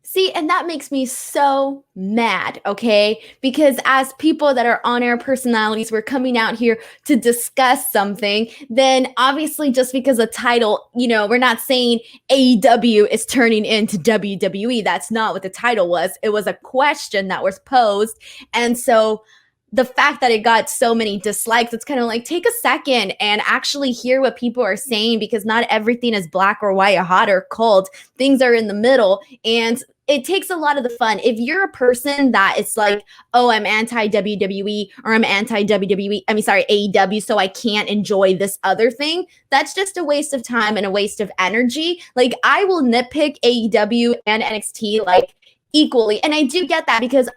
S5: See, and that makes me so mad, okay? Because as people that are on-air personalities, we're coming out here to discuss something, then obviously just because a title, you know, we're not saying AEW is turning into WWE. That's not what the title was. It was a question that was posed. And so the fact that it got so many dislikes, it's kind of like, take a second and actually hear what people are saying, because not everything is black or white, hot or cold. Things are in the middle, and it takes a lot of the fun. If you're a person that it's like, oh, I'm anti-WWE or I'm AEW, so I can't enjoy this other thing, that's just a waste of time and a waste of energy. Like, I will nitpick AEW and NXT like equally. And I do get that because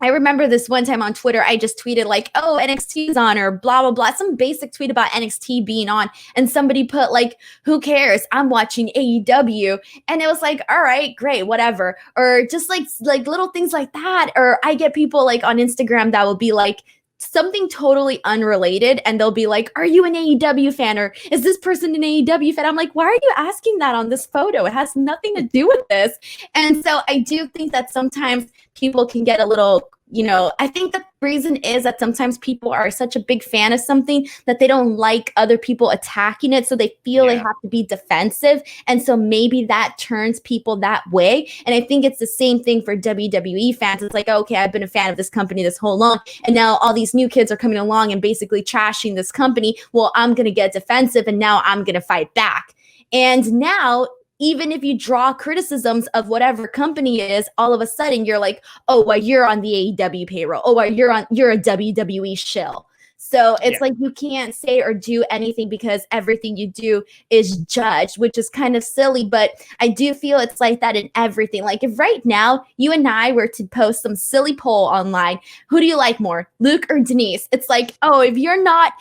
S5: I remember this one time on Twitter, I just tweeted like, oh, NXT is on, or blah, blah, blah, some basic tweet about NXT being on. And somebody put like, who cares? I'm watching AEW. And it was like, all right, great, whatever. Or just like little things like that. Or I get people like on Instagram that will be like, something totally unrelated, and they'll be like, are you an AEW fan, or is this person an AEW fan? I'm like, why are you asking that on this photo? It has nothing to do with this. And so I do think that sometimes people can get a little I think the reason is that sometimes people are such a big fan of something that they don't like other people attacking it. So they feel they have to be defensive. And so maybe that turns people that way. And I think it's the same thing for WWE fans. It's like, okay, I've been a fan of this company this whole long. And now all these new kids are coming along and basically trashing this company. Well, I'm going to get defensive and now I'm going to fight back. And now, even if you draw criticisms of whatever company it is, all of a sudden you're like, oh, well, you're on the AEW payroll. Oh, well, you're a WWE shill. So it's like you can't say or do anything because everything you do is judged, which is kind of silly. But I do feel it's like that in everything. Like if right now you and I were to post some silly poll online, who do you like more, Luke or Denise? It's like, oh, if you're not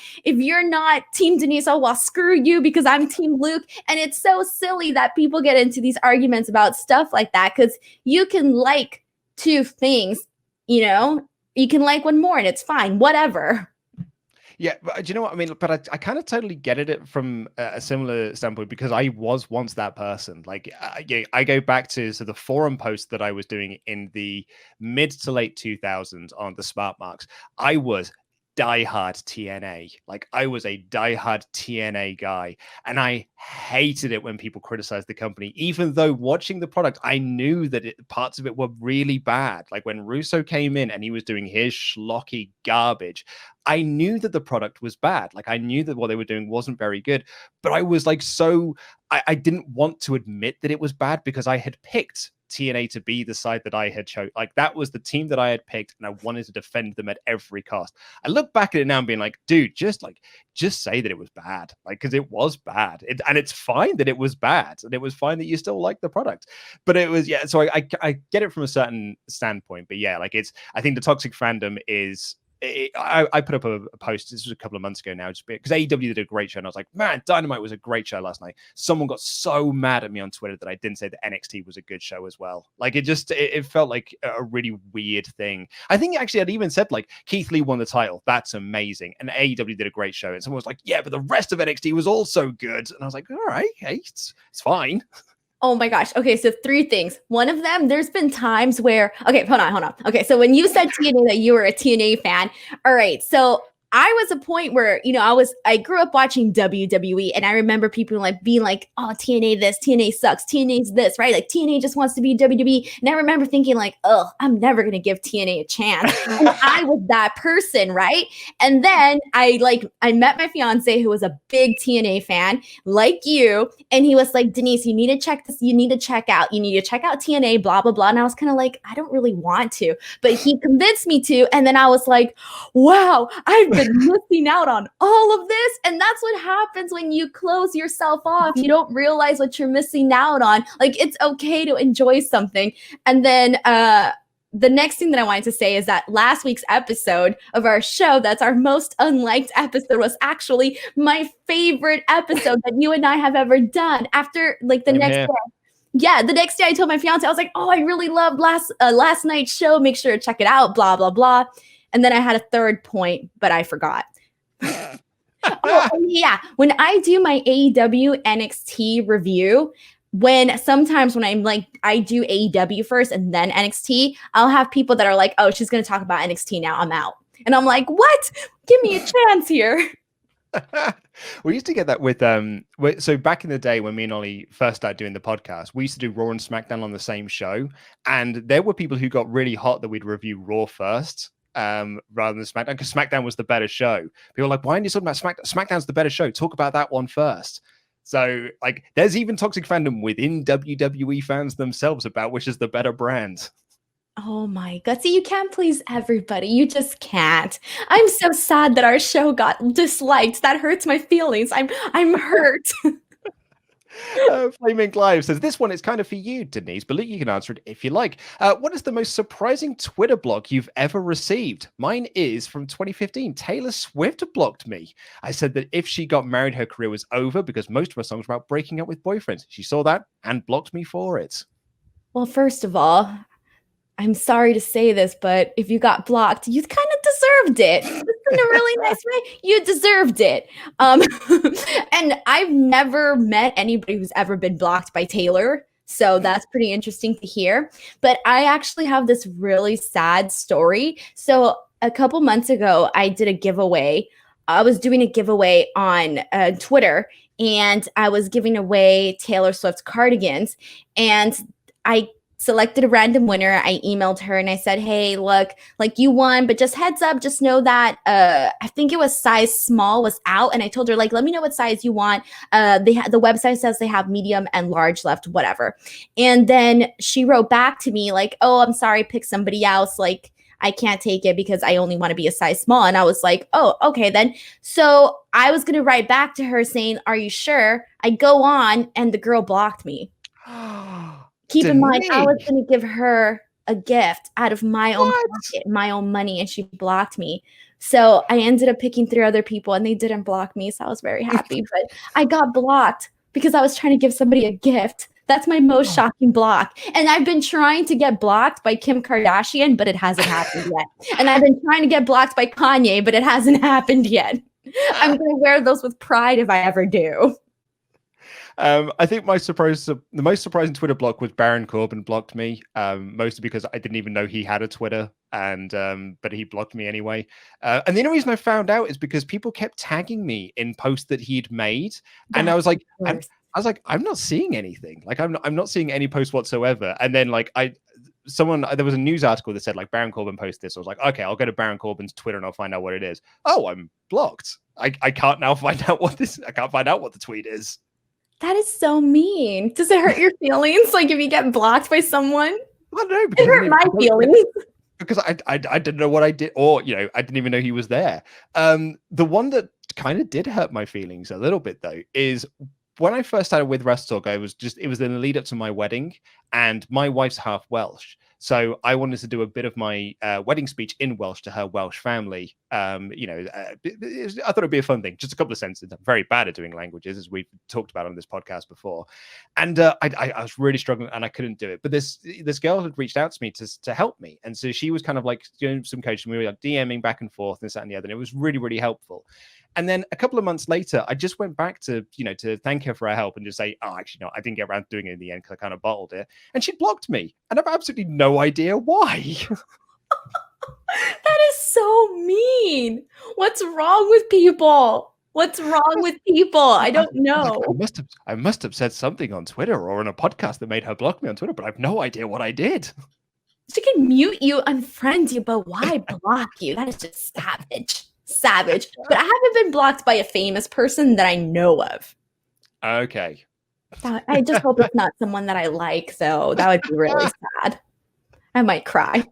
S5: Team Denise, oh, well, screw you because I'm Team Luke. And it's so silly that people get into these arguments about stuff like that because you can like two things, you can like one more and it's fine, whatever.
S4: Yeah, but do you know what I mean? But I kind of totally get it from a similar standpoint because I was once that person. Like, I go back to the forum post that I was doing in the mid to late 2000s on the Smart Marks. I was diehard TNA. Like, I was a diehard TNA guy, and I hated it when people criticized the company. Even though watching the product, I knew that parts of it were really bad. Like when Russo came in and he was doing his schlocky garbage, I knew that the product was bad. Like I knew that what they were doing wasn't very good, but I was like, I didn't want to admit that it was bad because I had picked TNA to be the side that I had chosen. Like that was the team that I had picked and I wanted to defend them at every cost. I look back at it now and being like, dude, just say that it was bad. Like, cause it was bad. And it's fine that it was bad. And it was fine that you still like the product, but it was, so I get it from a certain standpoint, but I think the toxic fandom is, I put up a post, this was a couple of months ago now, just because AEW did a great show, and I was like, man, Dynamite was a great show last night. Someone got so mad at me on Twitter that I didn't say that NXT was a good show as well. Like, it felt like a really weird thing. I think actually I'd even said, like, Keith Lee won the title. That's amazing. And AEW did a great show. And someone was like, yeah, but the rest of NXT was also good. And I was like, all right, hey, it's fine.
S5: Oh my gosh. Okay, so 3 things. One of them, there's been times where, okay, hold on. Okay, so when you said TNA that you were a TNA fan, all right, so I was a point where, I grew up watching WWE and I remember people being like, oh, TNA this, TNA sucks, TNA's this, right? Like TNA just wants to be WWE. And I remember thinking like, oh, I'm never going to give TNA a chance. And I was that person, right? And then I met my fiance who was a big TNA fan like you. And he was like, Denise, you need to check this. You need to check out TNA, blah, blah, blah. And I was kind of like, I don't really want to, but he convinced me to. And then I was like, wow, I've been missing out on all of this. And that's what happens when you close yourself off. You don't realize what you're missing out on. Like, it's okay to enjoy something. And then the next thing that I wanted to say is that last week's episode of our show, that's our most unliked episode, was actually my favorite episode that you and I have ever done. After the next day. Yeah, the next day I told my fiance, I was like, oh, I really loved last night's show. Make sure to check it out, blah, blah, blah. And then I had a third point, but I forgot. When I do my AEW NXT review, sometimes when I'm like, I do AEW first and then NXT, I'll have people that are like, oh, she's going to talk about NXT now, I'm out. And I'm like, what? Give me a chance here.
S4: We used to get that with so back in the day when me and Ollie first started doing the podcast, we used to do Raw and SmackDown on the same show, and there were people who got really hot that we'd review Raw first rather than SmackDown, because SmackDown was the better show. People were like, why aren't you talking about SmackDown? SmackDown's the better show, talk about that one first. So like there's even toxic fandom within WWE fans themselves about which is the better brand.
S5: Oh my God. See, you can't please everybody. You just can't. I'm so sad that our show got disliked. That hurts my feelings. I'm hurt.
S4: Flaming Live says, this one is kind of for you, Denise, but you can answer it if you like. What is the most surprising Twitter block you've ever received? Mine is from 2015. Taylor Swift blocked me. I said that if she got married, her career was over because most of her songs were about breaking up with boyfriends. She saw that and blocked me for it. Well,
S5: first of all, I'm sorry to say this, but if you got blocked, you kind of deserved it. In a really nice way, you deserved it. And I've never met anybody who's ever been blocked by Taylor. So that's pretty interesting to hear. But I actually have this really sad story. So a couple months ago, I did a giveaway. I was doing a giveaway on Twitter, and I was giving away Taylor Swift cardigans. And I selected a random winner. I emailed her and I said, hey, look, like you won, but just heads up, just know that I think it was size small was out. And I told her, like, let me know what size you want. The website says they have medium and large left, whatever. And then she wrote back to me like, oh, I'm sorry, pick somebody else. Like, I can't take it because I only want to be a size small. And I was like, oh, okay then. So I was going to write back to her saying, are you sure? I go on and the girl blocked me. Keep in mind, I was going to give her a gift out of my own pocket, my own money, and she blocked me. So I ended up picking 3 other people, and they didn't block me, so I was very happy. But I got blocked because I was trying to give somebody a gift. That's my most shocking block. And I've been trying to get blocked by Kim Kardashian, but it hasn't happened yet. And I've been trying to get blocked by Kanye, but it hasn't happened yet. I'm going to wear those with pride if I ever do.
S4: I think the most surprising Twitter block was Baron Corbin blocked me, mostly because I didn't even know he had a Twitter, and but he blocked me anyway. And the only reason I found out is because people kept tagging me in posts that he'd made, and I was like, I'm not seeing anything. Like I'm not seeing any posts whatsoever. And then like there was a news article that said like Baron Corbin posted this. I was like, okay, I'll go to Baron Corbin's Twitter and I'll find out what it is. Oh, I'm blocked. I can't now find out I can't find out what the tweet is.
S5: That is so mean. Does it hurt your feelings? Like if you get blocked by someone?
S4: I don't know.
S5: It hurt my feelings.
S4: Because I didn't know what I did, or I didn't even know he was there. The one that kind of did hurt my feelings a little bit though is when I first started with WrestleTalk. It was in the lead up to my wedding, and my wife's half Welsh. So I wanted to do a bit of my wedding speech in Welsh to her Welsh family. I thought it'd be a fun thing, just a couple of sentences. I'm very bad at doing languages, as we've talked about on this podcast before. And I was really struggling, and I couldn't do it. But this girl had reached out to me to help me, and so she was kind of like doing some coaching. We were like DMing back and forth, and this, that, and the other, and it was really, really helpful. And then a couple of months later, I just went back to thank her for her help and just say, oh, actually, no, I didn't get around to doing it in the end because I kind of bottled it. And she blocked me. And I've absolutely no idea why.
S5: That is so mean. What's wrong with people? What's wrong with people? I don't know.
S4: I must have said something on Twitter or on a podcast that made her block me on Twitter, but I have no idea what I did.
S5: She can mute you, unfriend you, but why block you? That is just savage. But I haven't been blocked by a famous person that I know of.
S4: Okay.
S5: I just hope it's not someone that I like, though. That would be really sad. I might cry.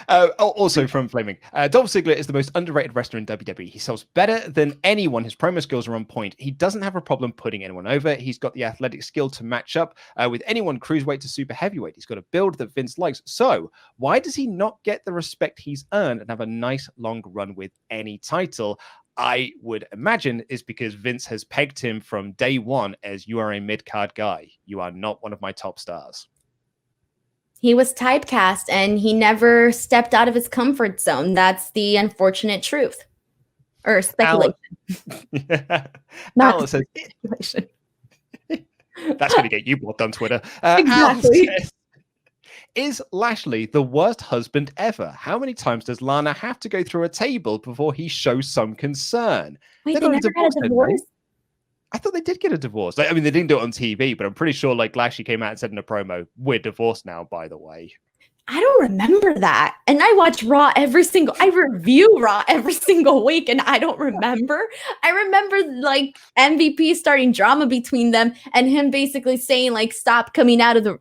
S4: Also from Flaming, Dolph Ziggler is the most underrated wrestler in WWE. He sells better than anyone. His promo skills are on point. He doesn't have a problem putting anyone over. He's got the athletic skill to match up with anyone cruiserweight to super heavyweight. He's got a build that Vince likes. So why does he not get the respect he's earned and have a nice long run with any title? I would imagine is because Vince has pegged him from day one as you are a mid-card guy. You are not one of my top stars.
S5: He was typecast and he never stepped out of his comfort zone. That's the unfortunate truth. Or speculation. Not
S4: says,
S5: speculation.
S4: That's going to get you blocked on Twitter.
S5: Exactly.
S4: Says, is Lashley the worst husband ever? How many times does Lana have to go through a table before he shows some concern?
S5: Wait, they never had a divorce?
S4: I thought they did get a divorce. I mean, they didn't do it on TV, but I'm pretty sure like Lashley came out and said in a promo, we're divorced now, by the way.
S5: I don't remember that. And I watch Raw I review Raw every single week, and I don't remember. I remember like MVP starting drama between them and him basically saying like, stop coming out, to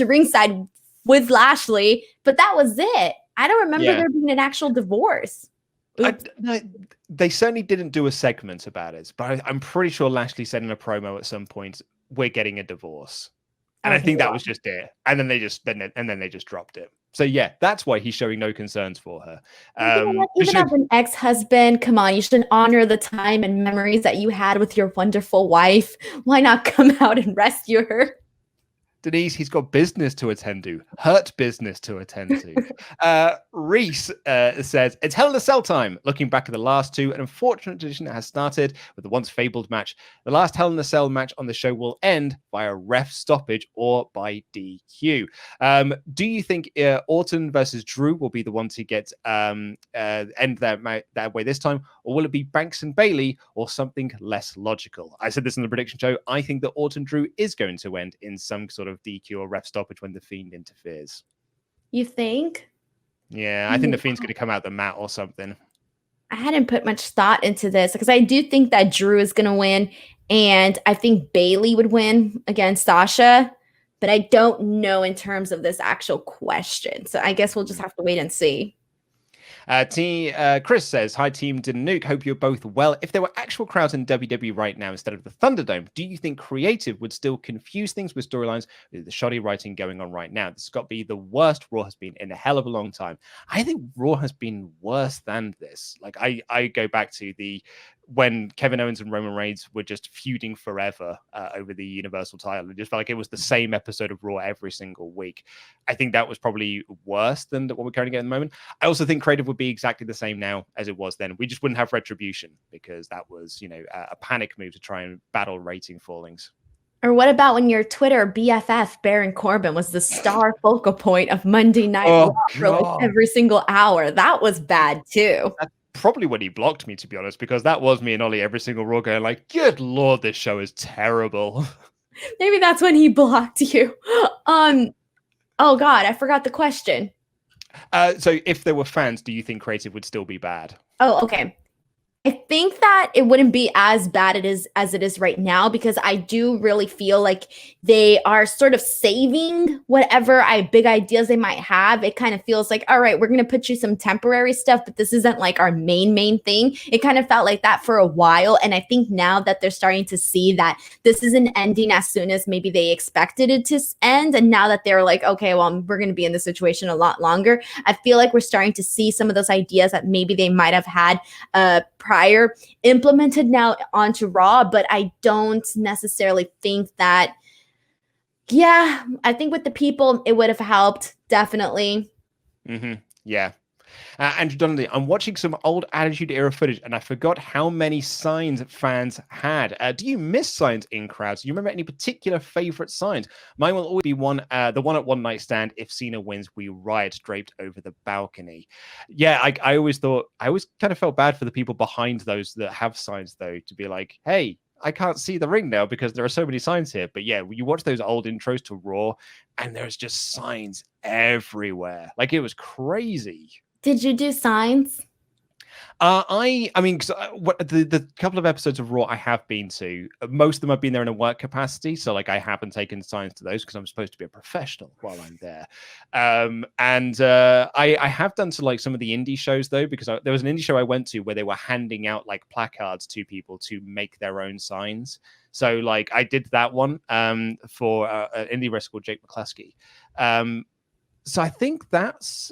S5: ringside with Lashley. But that was it. I don't remember there being an actual divorce.
S4: They certainly didn't do a segment about it, but I'm pretty sure Lashley said in a promo at some point, we're getting a divorce. And I think that was just it. And then they just dropped it. So yeah, that's why he's showing no concerns for her.
S5: Even as an ex-husband, come on, you should honor the time and memories that you had with your wonderful wife. Why not come out and rescue her?
S4: Denise, he's got business to attend to, hurt business to attend to. Reese says, it's Hell in a Cell time. Looking back at the last two, an unfortunate tradition has started with the once fabled match. The last Hell in a Cell match on the show will end via ref stoppage or by DQ. Do you think Orton versus Drew will be the one to get end that way this time, or will it be Banks and Bailey or something less logical? I said this in the prediction show. I think that Orton Drew is going to end in some sort of DQ or ref stoppage when the Fiend interferes.
S5: You think?
S4: Yeah, I think the Fiend's going to come out the mat or something.
S5: I hadn't put much thought into this because I do think that Drew is going to win, and I think Bailey would win against Sasha, but I don't know in terms of this actual question. So I guess we'll just have to wait and see.
S4: Chris says, hi team Nuke, hope you're both well. If there were actual crowds in WWE right now instead of the Thunderdome, do you think creative would still confuse things with storylines with the shoddy writing going on right now? This has got to be the worst Raw has been in a hell of a long time. I think Raw has been worse than this. Like I go back to when Kevin Owens and Roman Reigns were just feuding forever over the Universal title. It just felt like it was the same episode of Raw every single week. I think that was probably worse than what we're currently getting at the moment. I also think creative would be exactly the same now as it was then. We just wouldn't have Retribution because that was, a panic move to try and battle rating fallings.
S5: Or what about when your Twitter BFF, Baron Corbin, was the star focal point of Monday Night Raw for like every single hour? That was bad too.
S4: That's probably when he blocked me, to be honest, because that was me and Ollie every single Raw going like, good Lord, this show is terrible.
S5: Maybe that's when he blocked you. Oh God, I forgot the question.
S4: So if there were fans, do you think creative would still be bad?
S5: Oh, okay. I think that it wouldn't be as bad as it is right now, because I do really feel like they are sort of saving whatever big ideas they might have. It kind of feels like, all right, we're going to put you some temporary stuff, but this isn't like our main thing. It kind of felt like that for a while. And I think now that they're starting to see that this isn't ending as soon as maybe they expected it to end. And now that they're like, okay, well, we're going to be in this situation a lot longer. I feel like we're starting to see some of those ideas that maybe they might have had prior implemented now onto Raw, but I don't necessarily think that. Yeah, I think with the people, it would have helped, definitely.
S4: Yeah. Andrew Donnelly, I'm watching some old Attitude Era footage and I forgot how many signs fans had. Do you miss signs in crowds? Do you remember any particular favorite signs? Mine will always be the one at One Night Stand. If Cena wins, we riot, draped over the balcony. Yeah, I always kind of felt bad for the people behind those that have signs, though, to be like, hey, I can't see the ring now because there are so many signs here. But yeah, you watch those old intros to Raw and there's just signs everywhere. Like, it was crazy.
S5: Did you do signs?
S4: I mean, the couple of episodes of Raw I have been to, most of them I've been there in a work capacity. So like I haven't taken signs to those because I'm supposed to be a professional while I'm there. I have done to like some of the indie shows though, because there was an indie show I went to where they were handing out like placards to people to make their own signs. So like I did that one for an indie wrestler called Jake McCluskey. So I think that's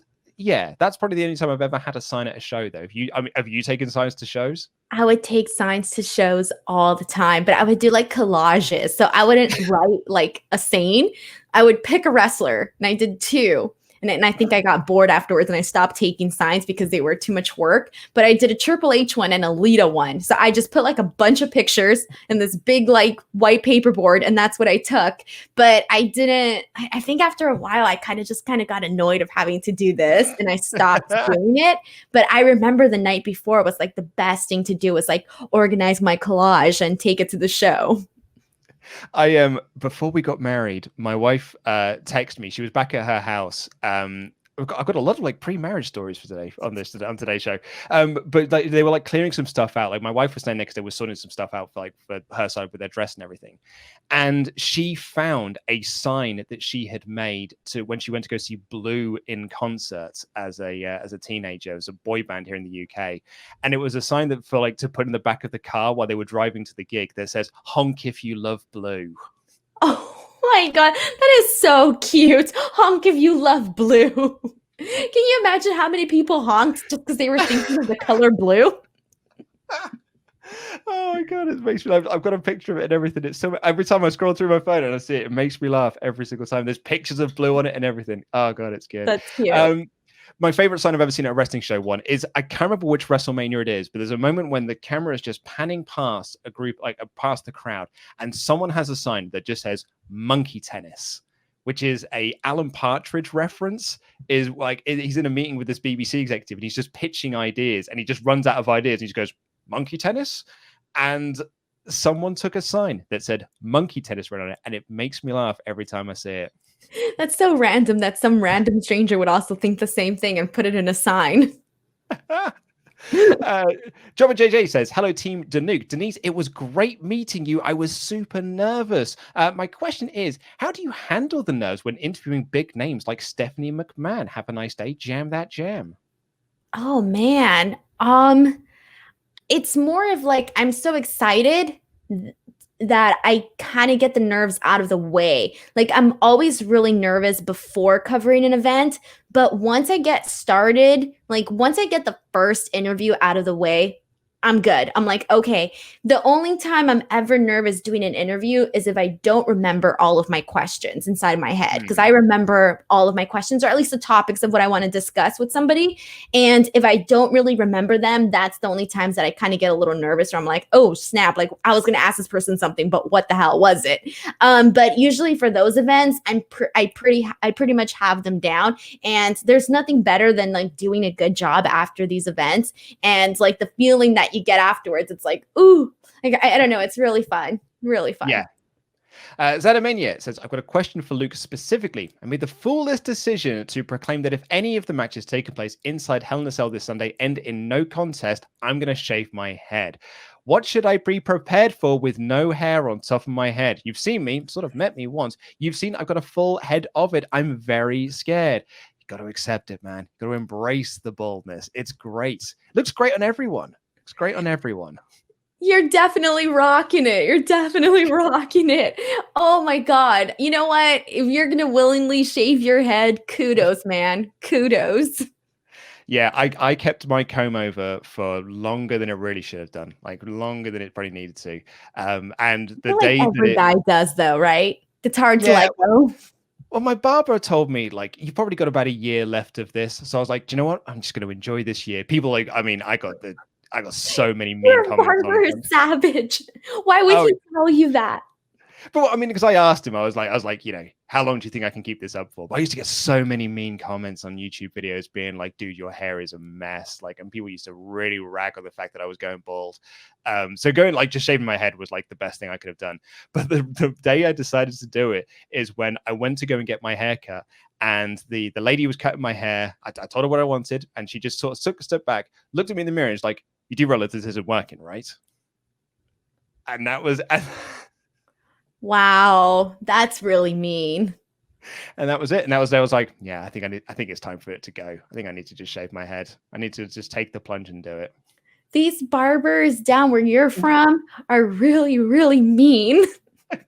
S4: probably the only time I've ever had a sign at a show, though. Have you taken signs to shows?
S5: I would take signs to shows all the time, but I would do like collages. So I wouldn't write like a saying. I would pick a wrestler, and I did two. And I think I got bored afterwards and I stopped taking signs because they were too much work. But I did a Triple H one and a Lita one. So I just put like a bunch of pictures in this big like white paperboard, and that's what I took. But I think after a while, I kind of got annoyed of having to do this and I stopped doing it. But I remember the night before was like the best thing to do was like organize my collage and take it to the show.
S4: Before we got married, my wife texted me. She was back at her house. I've got a lot of like pre-marriage stories for today on today's show. But like, they were like clearing some stuff out. Like my wife was standing next to her, was sorting some stuff out for her side with their dress and everything. And she found a sign that she had made to when she went to go see Blue in concert as a teenager. It was a boy band here in the UK, and it was a sign that for like to put in the back of the car while they were driving to the gig that says "Honk if you love Blue."
S5: Oh my God, that is so cute. Honk if you love blue. Can you imagine how many people honked just because they were thinking of the color blue?
S4: Oh my god, it makes me laugh. I've got a picture of it and everything. It's so every time I scroll through my phone and I see it, it makes me laugh every single time. There's pictures of Blue on it and everything. Oh god, it's good.
S5: That's cute.
S4: My favorite sign I've ever seen at a wrestling show one is I can't remember which WrestleMania it is, but there's a moment when the camera is just panning past a group, like past the crowd, and someone has a sign that just says "Monkey Tennis," which is a Alan Partridge reference. Is like he's in a meeting with this BBC executive and he's just pitching ideas, and he just runs out of ideas. And he just goes, "Monkey tennis," and someone took a sign that said "Monkey Tennis" right on it, and it makes me laugh every time I see it.
S5: That's so random that some random stranger would also think the same thing and put it in a sign.
S4: Jobber JJ says, "Hello, Team Danuke. Denise, it was great meeting you. I was super nervous. My question is, how do you handle the nerves when interviewing big names like Stephanie McMahon? Have a nice day. Jam that jam."
S5: Oh man. It's more of like I'm so excited that I kind of get the nerves out of the way. Like I'm always really nervous before covering an event, but once I get started, like once I get the first interview out of the way, I'm good. I'm like, okay, the only time I'm ever nervous doing an interview is if I don't remember all of my questions inside my head, because I remember all of my questions, or at least the topics of what I want to discuss with somebody. And if I don't really remember them, that's the only times that I kind of get a little nervous, or I'm like, oh snap, like I was going to ask this person something, but what the hell was it? But usually for those events, I pretty much have them down, and there's nothing better than like doing a good job after these events, and like the feeling that you get afterwards. It's like, ooh, like, I don't know. It's really fun. Really fun.
S4: Yeah. Zadamania says, "I've got a question for Luke specifically. I made the foolish decision to proclaim that if any of the matches taking place inside Hell in a Cell this Sunday end in no contest, I'm going to shave my head. What should I be prepared for with no hair on top of my head? You've seen me, sort of met me once. You've seen I've got a full head of it. I'm very scared. You got to accept it, man. You got to embrace the baldness. It's great. Looks great on everyone. Looks great on everyone."
S5: You're definitely rocking it. You're definitely rocking it. Oh my God. You know what? If you're going to willingly shave your head, kudos, man. Kudos.
S4: Yeah, I kept my comb over for longer than it really should have done, like longer than it probably needed to. And the
S5: I feel
S4: day
S5: like every
S4: that
S5: guy does, though, right? It's hard to
S4: Yeah.
S5: let go.
S4: Well, my barber told me, like, you've probably got about a year left of this. So I was like, do you know what? I'm just going to enjoy this year. People like, I mean, I got so many mean
S5: Your
S4: comments on
S5: barber
S4: it.
S5: is savage. Why would he tell you that?
S4: But I mean, because I asked him, I was like, you know, how long do you think I can keep this up for? But I used to get so many mean comments on YouTube videos being like, dude, your hair is a mess. Like, and people used to really rag on the fact that I was going bald. So going like just shaving my head was like the best thing I could have done. But the day I decided to do it is when I went to go and get my hair cut. And the lady who was cutting my hair, I told her what I wanted. And she just sort of took a step back, looked at me in the mirror, and was like, you do realize this isn't working, right? And that was...
S5: Wow, that's really mean.
S4: And that was it. And I was like, yeah, I think it's time for it to go. I think I need to just shave my head. I need to just take the plunge and do it.
S5: These barbers down where you're from are really, really mean.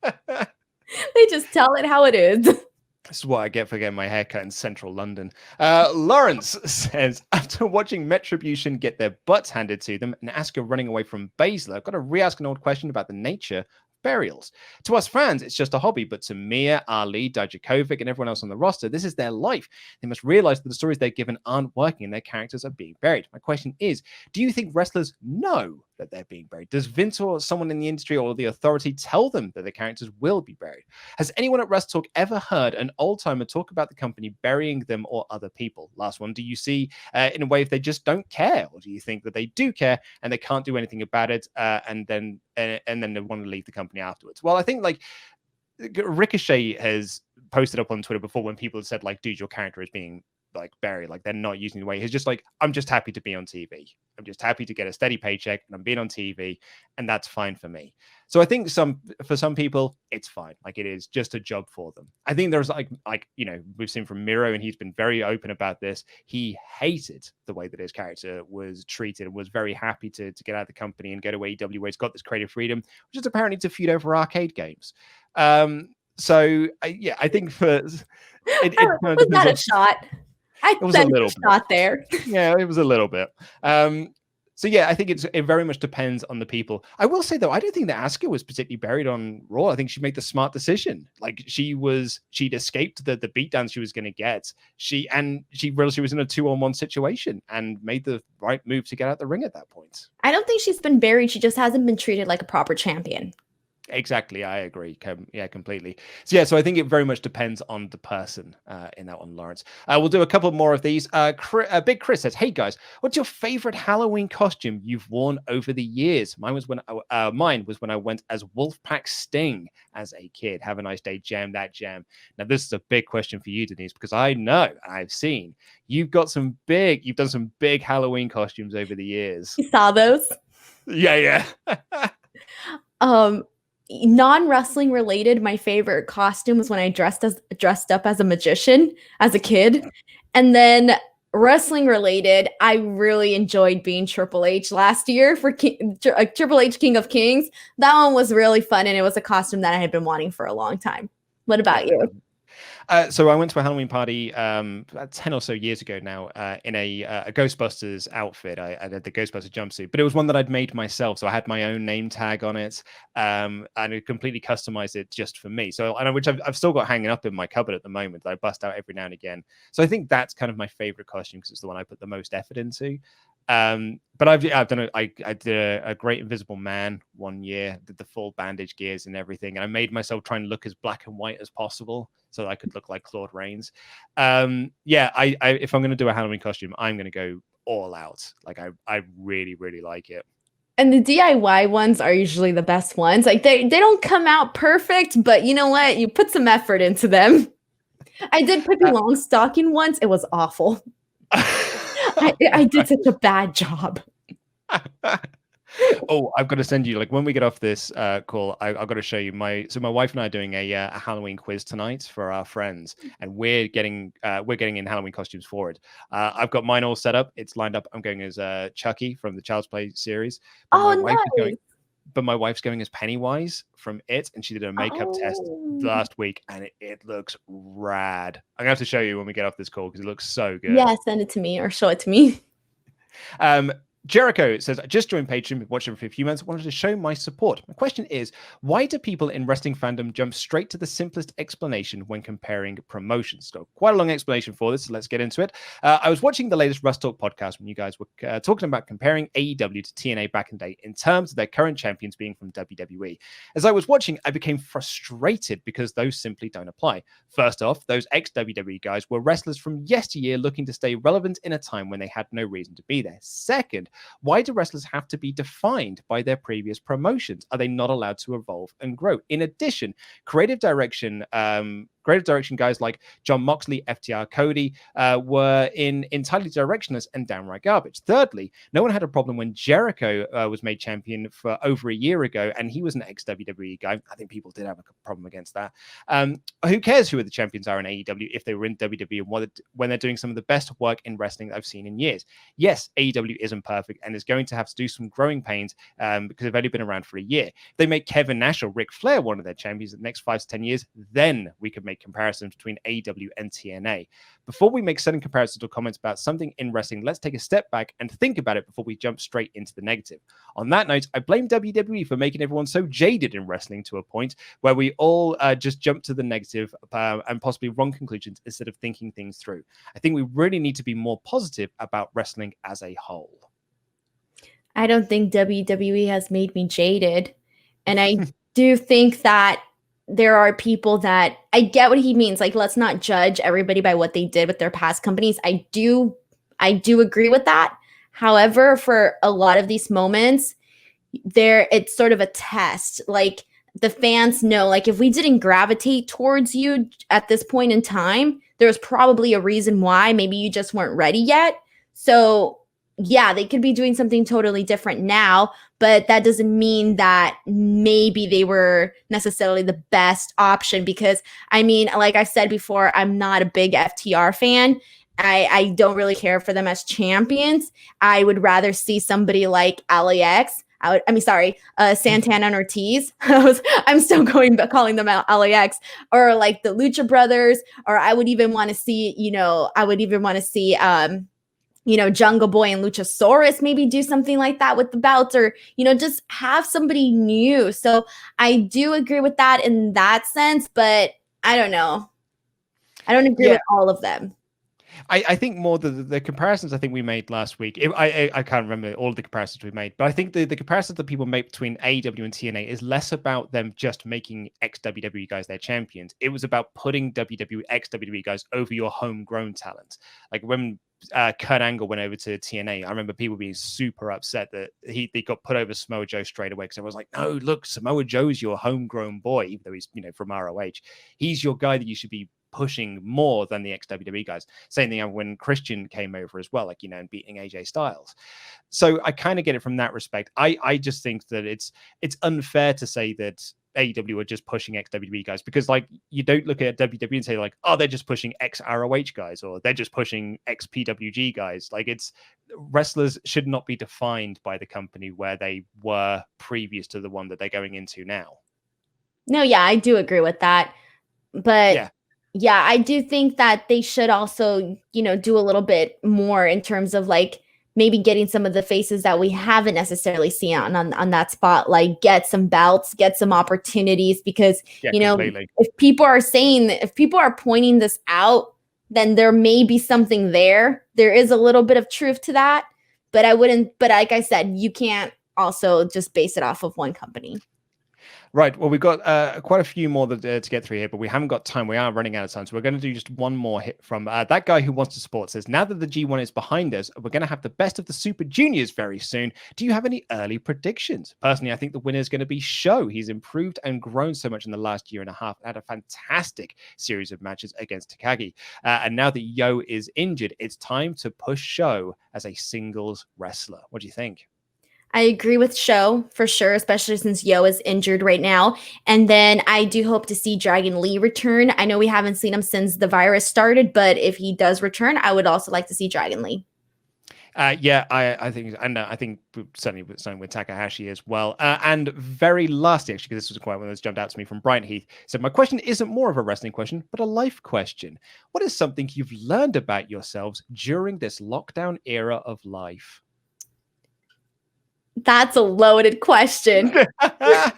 S5: They just tell it how it is.
S4: This is what I get for getting my hair cut in central London. Lawrence says, after watching Metrobution get their butts handed to them and Asuka running away from Baszler, I've got to re-ask an old question about the nature burials. To us fans, it's just a hobby, but to Mia, Ali, Dijakovic, and everyone else on the roster, this is their life. They must realize that the stories they're given aren't working and their characters are being buried. My question is, do you think wrestlers know that they're being buried? Does Vince or someone in the industry or the authority tell them that the characters will be buried? Has anyone at WrestleTalk ever heard an old-timer talk about the company burying them or other people? Last one, do you see in a way if they just don't care, or do you think that they do care and they can't do anything about it and then they want to leave the company afterwards? Well, I think like Ricochet has posted up on Twitter before when people have said like, dude, your character is being like buried, like they're not using the way. He's just like, I'm just happy to be on TV. I'm just happy to get a steady paycheck and I'm being on TV, and that's fine for me. So I think for some people it's fine, like it is just a job for them. I think there's like you know, we've seen from Miro, and he's been very open about this. He hated the way that his character was treated and was very happy to get out of the company and go to AEW, where he's got this creative freedom, which is apparently to feud over arcade games. So yeah, I think for
S5: was that a shot? I
S4: it was a little
S5: shot there.
S4: Yeah, it was a little bit. So yeah, I think it very much depends on the people. I will say though, I don't think that Asuka was particularly buried on Raw. I think she made the smart decision. Like she'd escaped the beatdown she was going to get. She realized she was in a 2-on-1 situation and made the right move to get out the ring at that point.
S5: I don't think she's been buried. She just hasn't been treated like a proper champion.
S4: Exactly, I agree. Yeah, completely. So yeah, so I think it very much depends on the person in that one, Lawrence. We'll do a couple more of these. Big Chris says, "Hey guys, what's your favorite Halloween costume you've worn over the years?" Mine was when I went as Wolfpack Sting as a kid. Have a nice day, jam that jam. Now this is a big question for you, Denise, because I know I've seen you've done some big Halloween costumes over the years.
S5: You saw those?
S4: Yeah.
S5: Non-wrestling related, my favorite costume was when I dressed up as a magician as a kid. And then wrestling related, I really enjoyed being Triple H last year for Triple H King of Kings. That one was really fun, and it was a costume that I had been wanting for a long time. What about you?
S4: So I went to a Halloween party 10 or so years ago now in a Ghostbusters outfit. I had the Ghostbusters jumpsuit, but it was one that I'd made myself. So I had my own name tag on it and I completely customized it just for me. So which I've still got hanging up in my cupboard at the moment that I bust out every now and again. So I think that's kind of my favorite costume because it's the one I put the most effort into. But I've done I did a Great Invisible Man one year, did the full bandage gears and everything, and I made myself try and look as black and white as possible so that I could look like Claude Rains. Yeah, I if I'm going to do a Halloween costume, I'm going to go all out. Like I really like it.
S5: And the DIY ones are usually the best ones. Like they don't come out perfect, but you know what? You put some effort into them. I did Pippi Longstocking once. It was awful. I did such a bad job.
S4: Oh, I've got to send you, like, when we get off this call, I've got to show you my wife and I are doing a Halloween quiz tonight for our friends, and we're getting in Halloween costumes for it. I've got mine all set up. It's lined up. I'm going as Chucky from the Child's Play series.
S5: Nice.
S4: But my wife's going as Pennywise from It, and she did a makeup test last week, and it looks rad. I'm gonna have to show you when we get off this call because it looks so good.
S5: Yeah, send it to me or show it to me.
S4: Jericho says, I just joined Patreon, been watching for a few months, wanted to show my support. My question is, why do people in wrestling fandom jump straight to the simplest explanation when comparing promotions? So quite a long explanation for this, so let's get into it. I was watching the latest WrestleTalk podcast when you guys were talking about comparing AEW to TNA back in the day in terms of their current champions being from WWE. As I was watching, I became frustrated because those simply don't apply. First off, those ex-WWE guys were wrestlers from yesteryear looking to stay relevant in a time when they had no reason to be there. Second, why do wrestlers have to be defined by their previous promotions? Are they not allowed to evolve and grow? In addition, creative direction guys like John Moxley, FTR, Cody were entirely directionless and downright garbage. Thirdly, no one had a problem when Jericho was made champion for over a year ago, and he was an ex-WWE guy. I think people did have a problem against that. Who cares who the champions are in AEW if they were in WWE and when they're doing some of the best work in wrestling I've seen in years? Yes, AEW isn't perfect and is going to have to do some growing pains because they've only been around for a year. If they make Kevin Nash or Ric Flair one of their champions in the next 5 to 10 years, then we could make comparisons between AEW and TNA. Before we make sudden comparisons or comments about something in wrestling, let's take a step back and think about it before we jump straight into the negative. On that note, I blame WWE for making everyone so jaded in wrestling to a point where we all just jump to the negative and possibly wrong conclusions instead of thinking things through. I think we really need to be more positive about wrestling as a whole.
S5: I don't think WWE has made me jaded. And I do think that there are people that I get what he means. Like, let's not judge everybody by what they did with their past companies. I do agree with that. However, for a lot of these moments, it's sort of a test. Like, the fans know, like, if we didn't gravitate towards you at this point in time, there's probably a reason why. Maybe you just weren't ready yet. So yeah, they could be doing something totally different now, but that doesn't mean that maybe they were necessarily the best option because, I mean, like I said before, I'm not a big FTR fan. I don't really care for them as champions. I would rather see somebody like LAX. Santana and Ortiz. I'm still calling them LAX, or like the Lucha Brothers, or I would even want to see, Jungle Boy and Luchasaurus maybe do something like that with the belts, or, just have somebody new. So I do agree with that in that sense, but I don't know. I don't agree with all of them.
S4: I think more the comparisons I think we made last week. I can't remember all of the comparisons we made, but I think the comparisons that people make between AEW and TNA is less about them just making ex-WWE guys their champions. It was about putting ex-WWE guys over your homegrown talent. Like when Kurt Angle went over to TNA, I remember people being super upset that he got put over Samoa Joe straight away, because I was like, no, look, Samoa Joe's your homegrown boy, even though he's from ROH. He's your guy that you should be pushing more than the ex-WWE guys. Same thing when Christian came over as well, like, and beating AJ Styles. So I kind of get it from that respect. I just think that it's unfair to say that AEW are just pushing ex-WWE guys, because like you don't look at WWE and say like, oh, they're just pushing ex-ROH guys, or they're just pushing ex-PWG guys. Like, it's wrestlers should not be defined by the company where they were previous to the one that they're going into now.
S5: No, yeah, I do agree with that. But yeah, I do think that they should also, do a little bit more in terms of like maybe getting some of the faces that we haven't necessarily seen on that spot, like get some belts, get some opportunities, because, if people are pointing this out, then there may be something there. There is a little bit of truth to that, but like I said, you can't also just base it off of one company.
S4: Right. Well, we've got quite a few more to get through here, but we haven't got time. We are running out of time. So we're going to do just one more hit from that guy who wants to support. Says, now that the G1 is behind us, we're going to have the best of the Super Juniors very soon. Do you have any early predictions? Personally, I think the winner is going to be Sho. He's improved and grown so much in the last year and a half. Had a fantastic series of matches against Takagi. And now that Yo is injured, it's time to push Sho as a singles wrestler. What do you think?
S5: I agree with Sho for sure, especially since Yo is injured right now. And then I do hope to see Dragon Lee return. I know we haven't seen him since the virus started, but if he does return, I would also like to see Dragon Lee.
S4: I think, and I think certainly with Takahashi as well. And very lastly, actually, because this was quite one that's jumped out to me from Brian Heath, said, my question isn't more of a wrestling question, but a life question. What is something you've learned about yourselves during this lockdown era of life?
S5: That's a loaded question. I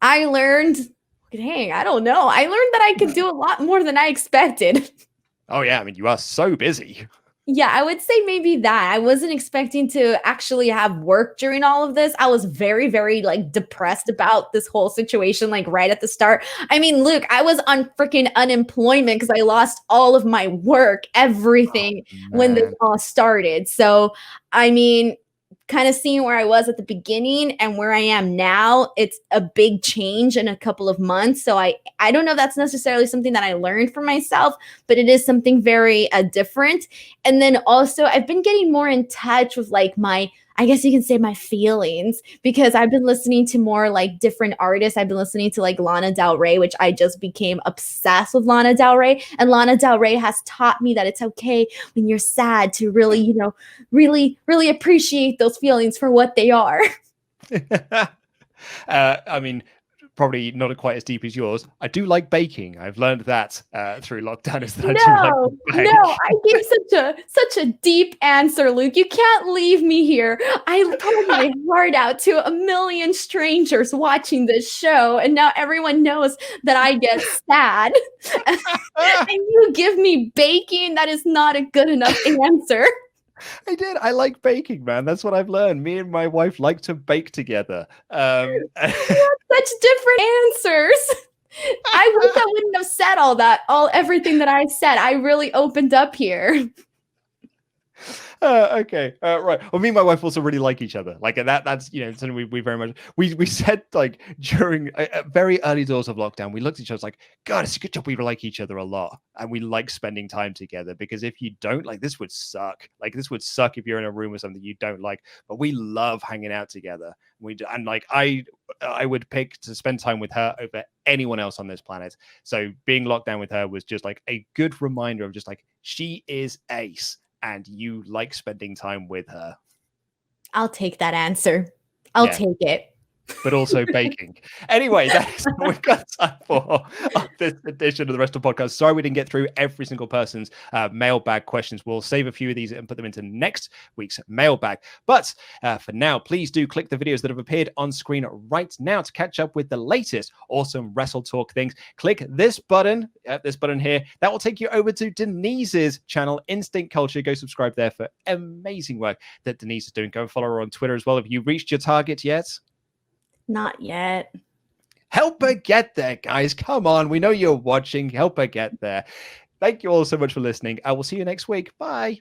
S5: learned, I don't know. I learned that I could do a lot more than I expected.
S4: Oh, yeah. I mean, you are so busy.
S5: Yeah, I would say maybe that. I wasn't expecting to actually have work during all of this. I was very, very like depressed about this whole situation, like right at the start. I mean, Luke, I was on freaking unemployment because I lost all of my work, everything when this all started. So, I mean, kind of seeing where I was at the beginning and where I am now, it's a big change in a couple of months. So I don't know if that's necessarily something that I learned for myself, but it is something very different. And then also I've been getting more in touch with like I guess you can say my feelings, because I've been listening to more like different artists. I've been listening to like Lana Del Rey, which I just became obsessed with Lana Del Rey. And Lana Del Rey has taught me that it's okay when you're sad to really, really, really appreciate those feelings for what they are.
S4: I mean, probably not quite as deep as yours. I do like baking. I've learned that through lockdown.
S5: I gave such a deep answer, Luke. You can't leave me here. I poured my heart out to a million strangers watching this show, and now everyone knows that I get sad. And you give me baking? That is not a good enough answer.
S4: I did. I like baking, man. That's what I've learned. Me and my wife like to bake together.
S5: Such different answers. I wish I wouldn't have said everything that I said. I really opened up here.
S4: Okay. Right. Well, me and my wife also really like each other. Like that's something we very much we said like during very early doors of lockdown. We looked at each other like, God, it's a good job we like each other a lot, and we like spending time together, because if you don't, like, this would suck. Like, this would suck if you're in a room with something you don't like. But we love hanging out together. I would pick to spend time with her over anyone else on this planet. So being locked down with her was just like a good reminder of just like, she is ace. And you like spending time with her.
S5: I'll take that answer. I'll take it.
S4: But also baking. Anyway, that's what we've got time for. Our this edition of the WrestleTalk podcast. Sorry we didn't get through every single person's mailbag questions. We'll save a few of these and put them into next week's mailbag. But for now, please do click the videos that have appeared on screen right now to catch up with the latest awesome WrestleTalk things. Click this button here. That will take you over to Denise's channel, Instinct Culture. Go subscribe there for amazing work that Denise is doing. Go and follow her on Twitter as well. Have you reached your target yet?
S5: Not yet.
S4: Help her get there, guys. Come on. We know you're watching. Help her get there. Thank you all so much for listening. I will see you next week. Bye.